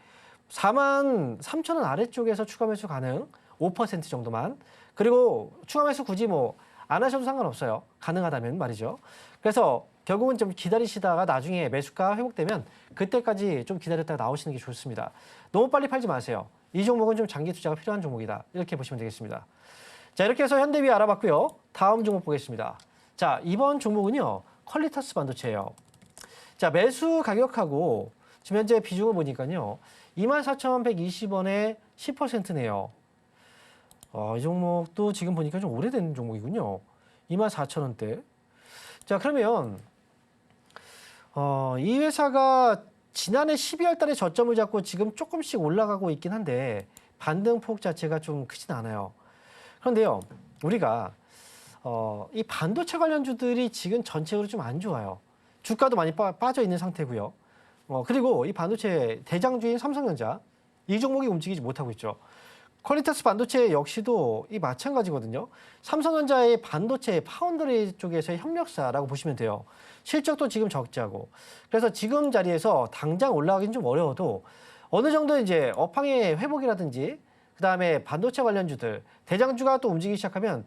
43,000원 아래쪽에서 추가 매수 가능 5% 정도만. 그리고 추가 매수 굳이 뭐 안 하셔도 상관없어요. 가능하다면 말이죠. 그래서 결국은 좀 기다리시다가 나중에 매수가 회복되면 그때까지 좀 기다렸다가 나오시는 게 좋습니다. 너무 빨리 팔지 마세요. 이 종목은 좀 장기 투자가 필요한 종목이다. 이렇게 보시면 되겠습니다. 자, 이렇게 해서 현대위 알아봤고요. 다음 종목 보겠습니다. 자, 이번 종목은요. 퀄리터스 반도체예요. 자, 매수 가격하고 지금 현재 비중을 보니까요. 24,120원에 10%네요. 이 종목도 지금 보니까 좀 오래된 종목이군요. 24,000원대. 자, 그러면 이 회사가 지난해 12월 달에 저점을 잡고 지금 조금씩 올라가고 있긴 한데 반등폭 자체가 좀 크진 않아요. 그런데요, 우리가 이 반도체 관련주들이 지금 전체적으로 좀 안 좋아요. 주가도 많이 빠져 있는 상태고요. 그리고 이 반도체 대장주인 삼성전자 이 종목이 움직이지 못하고 있죠. 퀄리터스 반도체 역시도 이 마찬가지거든요. 삼성전자의 반도체 파운드리 쪽에서의 협력사라고 보시면 돼요. 실적도 지금 적자고. 그래서 지금 자리에서 당장 올라가기는 좀 어려워도 어느 정도 이제 업황의 회복이라든지 그다음에 반도체 관련주들 대장주가 또 움직이기 시작하면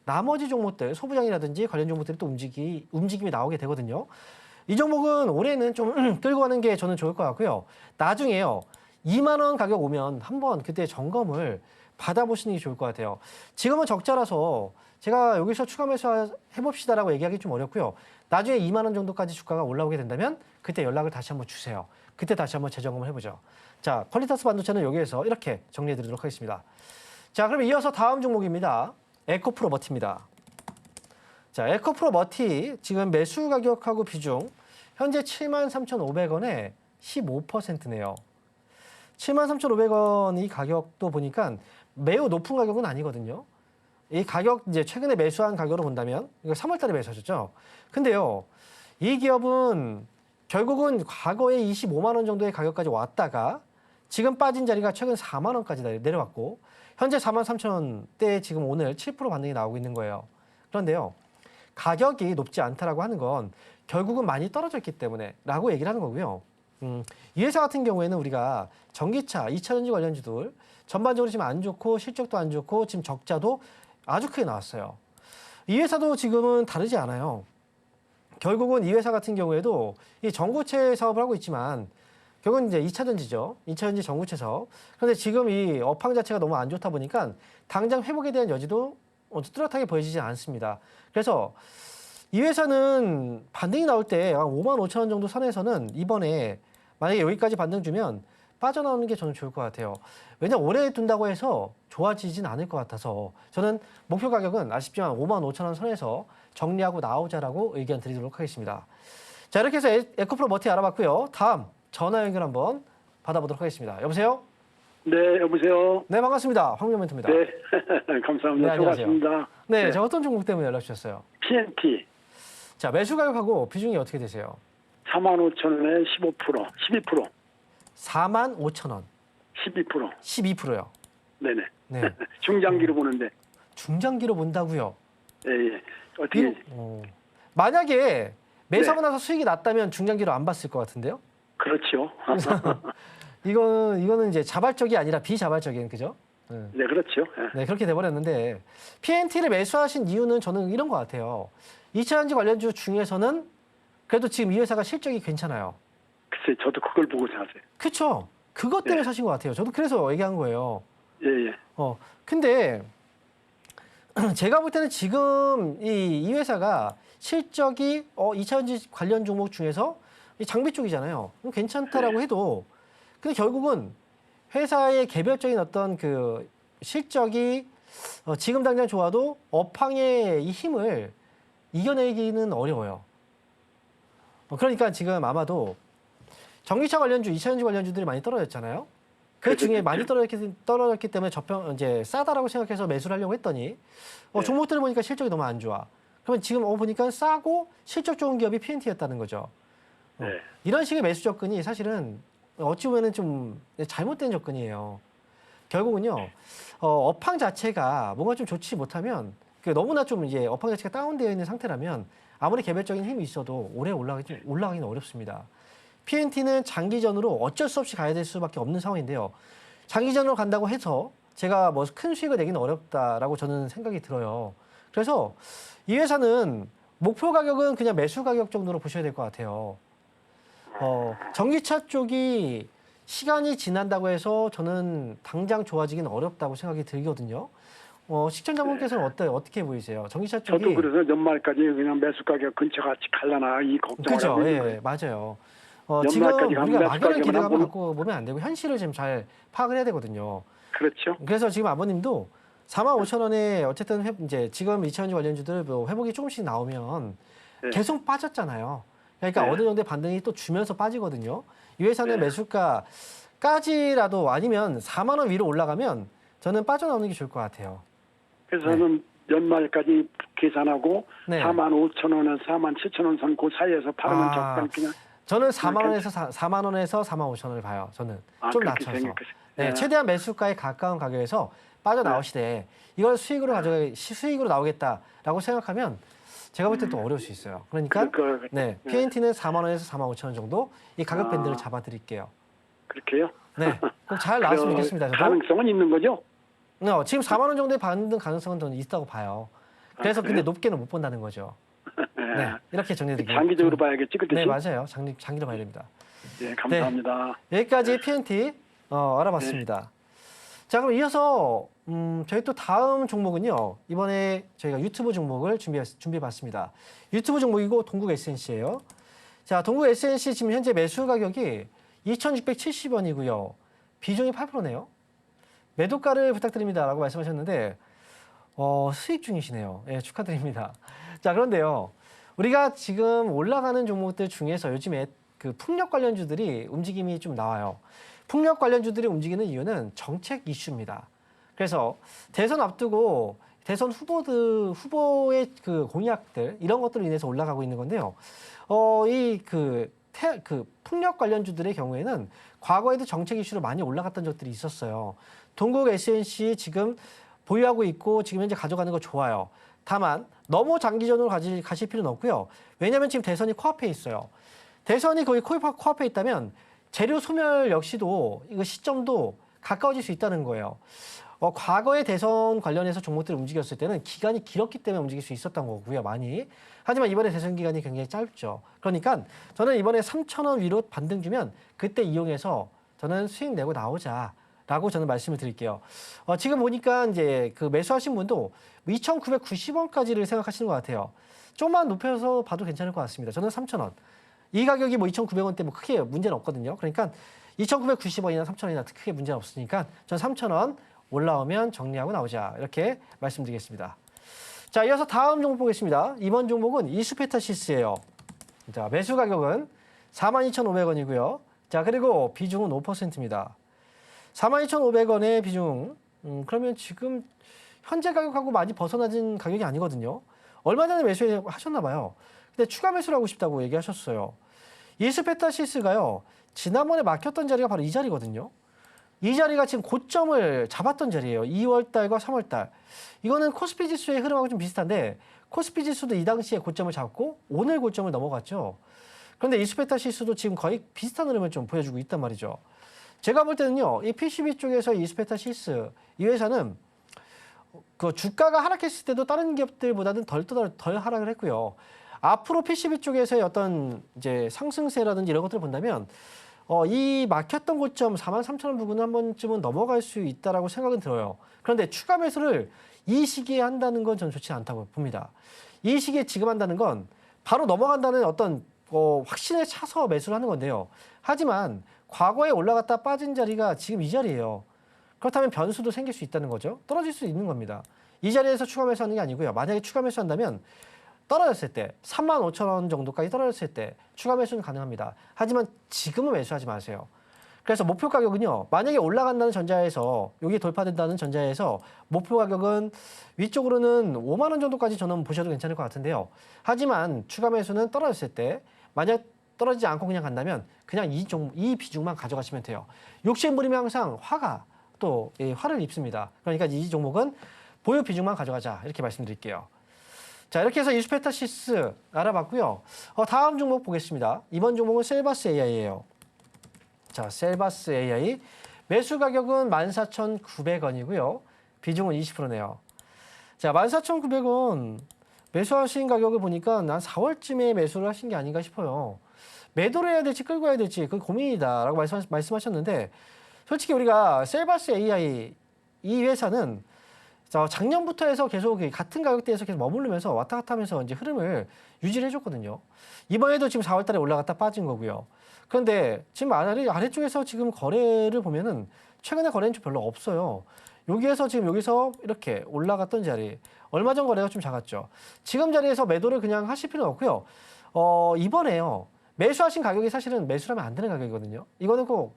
나머지 종목들 소부장이라든지 관련 종목들이 또 움직임이 나오게 되거든요. 이 종목은 올해는 좀 끌고 가는 게 저는 좋을 것 같고요. 나중에요. 2만 원 가격 오면 한번 그때 점검을 받아보시는 게 좋을 것 같아요. 지금은 적자라서 제가 여기서 추가 매수 해봅시다라고 얘기하기 좀 어렵고요. 나중에 2만 원 정도까지 주가가 올라오게 된다면 그때 연락을 다시 한번 주세요. 그때 다시 한번 재점검을 해보죠. 자, 퀄리터스 반도체는 여기에서 이렇게 정리해드리도록 하겠습니다. 자, 그럼 이어서 다음 종목입니다. 에코프로 머티입니다. 자, 에코프로 머티 지금 매수 가격하고 비중 현재 73,500원에 15%네요. 73,500원 이 가격도 보니까 매우 높은 가격은 아니거든요. 이 가격 이제 최근에 매수한 가격으로 본다면 이거 3월 달에 매수하셨죠. 근데요. 이 기업은 결국은 과거에 25만 원 정도의 가격까지 왔다가 지금 빠진 자리가 최근 4만 원까지 내려왔고 현재 43,000원대에 지금 오늘 7% 반등이 나오고 있는 거예요. 그런데요. 가격이 높지 않다라고 하는 건 결국은 많이 떨어졌기 때문에 라고 얘기를 하는 거고요. 이 회사 같은 경우에는 우리가 전기차, 2차전지 관련주들 전반적으로 지금 안 좋고 실적도 안 좋고 지금 적자도 아주 크게 나왔어요. 이 회사도 지금은 다르지 않아요. 결국은 이 회사 같은 경우에도 이 전고체 사업을 하고 있지만 결국은 이제 2차전지죠. 2차전지 전고체 사업. 그런데 지금 이 업황 자체가 너무 안 좋다 보니까 당장 회복에 대한 여지도 뚜렷하게 보여지지 않습니다. 그래서 이 회사는 반등이 나올 때 5만 5천 원 정도 선에서는 이번에 만약에 여기까지 반등 주면 빠져나오는 게 저는 좋을 것 같아요. 왜냐면 오래 둔다고 해서 좋아지진 않을 것 같아서 저는 목표 가격은 아쉽지만 55,000원 선에서 정리하고 나오자라고 의견 드리도록 하겠습니다. 자, 이렇게 해서 에코프로 머티 알아봤고요. 다음 전화 연결 한번 받아보도록 하겠습니다. 여보세요? 네, 여보세요. 네, 반갑습니다. 황민영 멘토입니다. 네, 감사합니다. 네, 안녕하세요. 수고하셨습니다. 네, 자, 어떤 종목 때문에 연락 주셨어요? PNT 자, 매수 가격하고 비중이 어떻게 되세요? 45,000원에 15%, 12%, 45,000원, 12%. 12%요. 네네. 네, 중장기로 보는데, 중장기로 본다고요. 예, 예. 어떻게, 만약에 매수하고 네. 나서 수익이 났다면 중장기로 안 봤을 것 같은데요? 그렇죠. 이거는 이제 자발적이 아니라 비자발적인, 그죠? 네. 네, 그렇죠. 예. 네, 그렇게 돼버렸는데 PNT를 매수하신 이유는 저는 이런 것 같아요. 2차전지 관련주 중에서는 그래도 지금 이 회사가 실적이 괜찮아요. 글쎄, 저도 그걸 보고 사세요. 그쵸? 그것 때문에 네. 사신 것 같아요. 저도 그래서 얘기한 거예요. 예, 예. 근데 제가 볼 때는 지금 이 회사가 실적이 2차전지 관련 종목 중에서 이 장비 쪽이잖아요. 그럼 괜찮다라고 해도 근데 결국은 회사의 개별적인 어떤 그 실적이 지금 당장 좋아도 업황의 이 힘을 이겨내기는 어려워요. 그러니까 지금 아마도 전기차 관련주, 2차전지 관련주들이 많이 떨어졌잖아요. 그 중에 많이 떨어졌기 때문에 이제 싸다라고 생각해서 매수를 하려고 했더니 종목들을 보니까 실적이 너무 안 좋아. 그러면 지금 보니까 싸고 실적 좋은 기업이 PNT였다는 거죠. 네. 이런 식의 매수 접근이 사실은 어찌 보면 좀 잘못된 접근이에요. 결국은요, 업황 자체가 뭔가 좀 좋지 못하면 너무나 좀 이제 업황 자체가 다운되어 있는 상태라면 아무리 개별적인 힘이 있어도 오래 올라가기는 어렵습니다. PNT는 장기전으로 어쩔 수 없이 가야 될 수밖에 없는 상황인데요. 장기전으로 간다고 해서 제가 뭐 큰 수익을 내기는 어렵다라고 저는 생각이 들어요. 그래서 이 회사는 목표 가격은 그냥 매수 가격 정도로 보셔야 될 것 같아요. 전기차 쪽이 시간이 지난다고 해서 저는 당장 좋아지기는 어렵다고 생각이 들거든요. 시청자분께서는 어떻게 보이세요? 전기차 쪽이 저도 그래서 연말까지 그냥 매수 가격 근처 같이 갈라나 이 걱정을 하고 그죠? 있는 예, 거예요. 맞아요. 지금 연말까지 가면 우리가 매수 막연한 가격은 기대감을 한번- 갖고 보면 안 되고 현실을 지금 잘 파악을 해야 되거든요. 그렇죠. 그래서 지금 아버님도 45,000원에 어쨌든 이제 지금 2차전지 관련주들 뭐 회복이 조금씩 나오면 네. 계속 빠졌잖아요. 그러니까 네. 어느 정도의 반등이 또 주면서 빠지거든요. 이 회사는 네. 매수가까지라도 아니면 4만 원 위로 올라가면 저는 빠져나오는 게 좋을 것 같아요. 그래서 저는 연말까지 계산하고 네. 45,000원에서 47,000원 선 그 사이에서 팔으면 적당 그냥 저는 4만 원에서 4만 원에서 45,000원을 봐요. 저는 좀 그렇게 낮춰서. 생각하세요. 네, 최대한 매수가에 가까운 가격에서 빠져나오시되 이걸 수익으로 수익으로 나오겠다라고 생각하면 제가 볼 때 또 어려울 수 있어요. 그러니까 네, PNT는 4만 원에서 45,000원 정도 이 가격 밴드를 잡아드릴게요. 그렇게요? 네, 꼭 잘 나왔으면 좋겠습니다. 저도. 가능성은 있는 거죠? 지금 4만 원 정도의 반등 가능성은 저는 있다고 봐요. 그래서 근데 높게는 못 본다는 거죠. 네, 이렇게 정리해드릴게요. 장기적으로 봐야겠지, 그때. 네, 맞아요. 장기로 봐야 됩니다. 네, 감사합니다. 여기까지 PNT 알아봤습니다. 자, 그럼 이어서 저희 또 다음 종목은요. 이번에 저희가 유튜브 종목을 준비해봤습니다. 유튜브 종목이고 동국 SNC예요. 자, 동국 SNC 지금 현재 매수 가격이 2,670원이고요. 비중이 8%네요. 매도가를 부탁드립니다라고 말씀하셨는데 수익 중이시네요. 예, 축하드립니다. 자, 그런데요. 우리가 지금 올라가는 종목들 중에서 요즘에 그 풍력 관련주들이 움직임이 좀 나와요. 풍력 관련주들이 움직이는 이유는 정책 이슈입니다. 그래서 대선 앞두고 대선 후보의 그 공약들 이런 것들로 인해서 올라가고 있는 건데요. 그 풍력 관련주들의 경우에는 과거에도 정책 이슈로 많이 올라갔던 적들이 있었어요. 동국 SNC 지금 보유하고 있고 지금 현재 가져가는 거 좋아요. 다만 너무 장기전으로 가실 필요는 없고요. 왜냐하면 지금 대선이 코앞에 있어요. 대선이 거의 코앞에 있다면 재료 소멸 역시도 이거 시점도 가까워질 수 있다는 거예요. 과거의 대선 관련해서 종목들이 움직였을 때는 기간이 길었기 때문에 움직일 수 있었던 거고요, 많이. 하지만 이번에 대선 기간이 굉장히 짧죠. 그러니까 저는 이번에 3,000원 위로 반등 주면 그때 이용해서 저는 수익 내고 나오자라고 저는 말씀을 드릴게요. 지금 보니까 이제 그 매수하신 분도 2,990원까지를 생각하시는 것 같아요. 좀만 높여서 봐도 괜찮을 것 같습니다. 저는 3,000원. 이 가격이 뭐 2,900원대 뭐 크게 문제는 없거든요. 그러니까 2,990원이나 3,000원이나 크게 문제는 없으니까 전 3,000원 올라오면 정리하고 나오자 이렇게 말씀드리겠습니다. 자, 이어서 다음 종목 보겠습니다. 이번 종목은 이수페타시스예요. 자, 매수 가격은 42,500원이고요. 자, 그리고 비중은 5%입니다. 42,500원의 비중, 그러면 지금 현재 가격하고 많이 벗어나진 가격이 아니거든요. 얼마 전에 매수하셨나 봐요. 근데 추가 매수를 하고 싶다고 얘기하셨어요. 이수페타시스가요, 지난번에 막혔던 자리가 바로 이 자리거든요. 이 자리가 지금 고점을 잡았던 자리예요. 2월 달과 3월 달. 이거는 코스피 지수의 흐름하고 좀 비슷한데 코스피 지수도 이 당시에 고점을 잡고 오늘 고점을 넘어갔죠. 그런데 이수페타시스도 지금 거의 비슷한 흐름을 좀 보여주고 있단 말이죠. 제가 볼 때는요, 이 PCB 쪽에서 이수페타시스 이 회사는 그 주가가 하락했을 때도 다른 기업들보다는 덜 하락을 했고요. 앞으로 PCB 쪽에서의 어떤 이제 상승세라든지 이런 것들을 본다면 이 막혔던 고점 43,000원 부근은 한 번쯤은 넘어갈 수 있다라고 생각은 들어요. 그런데 추가 매수를 이 시기에 한다는 건 저는 좋지 않다고 봅니다. 이 시기에 지금 한다는 건 바로 넘어간다는 어떤 확신에 차서 매수를 하는 건데요. 하지만 과거에 올라갔다 빠진 자리가 지금 이 자리예요. 그렇다면 변수도 생길 수 있다는 거죠. 떨어질 수 있는 겁니다. 이 자리에서 추가 매수하는 게 아니고요. 만약에 추가 매수한다면 떨어졌을 때 35,000원 정도까지 떨어졌을 때 추가 매수는 가능합니다. 하지만 지금은 매수하지 마세요. 그래서 목표 가격은요. 만약에 올라간다는 전자에서 여기 돌파된다는 전자에서 목표 가격은 위쪽으로는 5만 원 정도까지 저는 보셔도 괜찮을 것 같은데요. 하지만 추가 매수는 떨어졌을 때 만약 떨어지지 않고 그냥 간다면 그냥 이 비중만 가져가시면 돼요. 욕심 부리면 항상 화가 또 화를 입습니다. 그러니까 이 종목은 보유 비중만 가져가자 이렇게 말씀드릴게요. 자, 이렇게 해서 이수페타시스 알아봤고요. 다음 종목 보겠습니다. 이번 종목은 셀바스 AI예요. 자, 셀바스 AI 매수 가격은 14,900원이고요. 비중은 20%네요. 자, 14,900원 매수하신 가격을 보니까 난 4월쯤에 매수를 하신 게 아닌가 싶어요. 매도를 해야 될지 끌고 가야 될지 그 고민이다라고 말씀하셨는데 솔직히 우리가 셀바스 AI 이 회사는 작년부터 해서 계속 같은 가격대에서 계속 머무르면서 왔다 갔다 하면서 이제 흐름을 유지를 해줬거든요. 이번에도 지금 4월 달에 올라갔다 빠진 거고요. 그런데 지금 아래쪽에서 지금 거래를 보면은 최근에 거래는 좀 별로 없어요. 여기에서 이렇게 올라갔던 자리, 얼마 전 거래가 좀 작았죠. 지금 자리에서 매도를 그냥 하실 필요는 없고요. 이번에요. 매수하신 가격이 사실은 매수하면 안 되는 가격이거든요. 이거는 꼭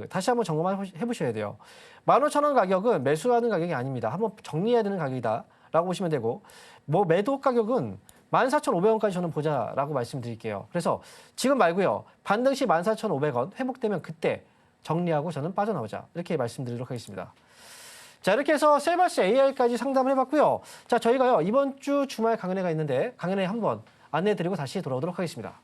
다시 한번 점검해 보셔야 돼요. 15,000원 가격은 매수하는 가격이 아닙니다. 한번 정리해야 되는 가격이다라고 보시면 되고, 매도 가격은 14,500원까지 저는 보자라고 말씀드릴게요. 그래서 지금 말고요. 반등 시 14,500원 회복되면 그때 정리하고 저는 빠져나오자 이렇게 말씀드리도록 하겠습니다. 자, 이렇게 해서 셀바스 AI까지 상담을 해봤고요. 자, 저희가요 이번 주 주말 강연회가 있는데 강연회 한번 안내해드리고 다시 돌아오도록 하겠습니다.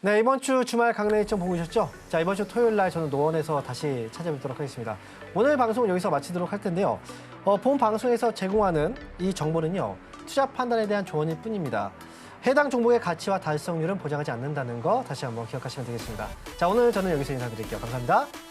네, 이번 주 주말 강연 일정 보고 오셨죠? 자, 이번 주 토요일 날 저는 노원에서 다시 찾아뵙도록 하겠습니다. 오늘 방송은 여기서 마치도록 할 텐데요. 본 방송에서 제공하는 이 정보는요, 투자 판단에 대한 조언일 뿐입니다. 해당 종목의 가치와 달성률은 보장하지 않는다는 거 다시 한번 기억하시면 되겠습니다. 자, 오늘 저는 여기서 인사드릴게요. 감사합니다.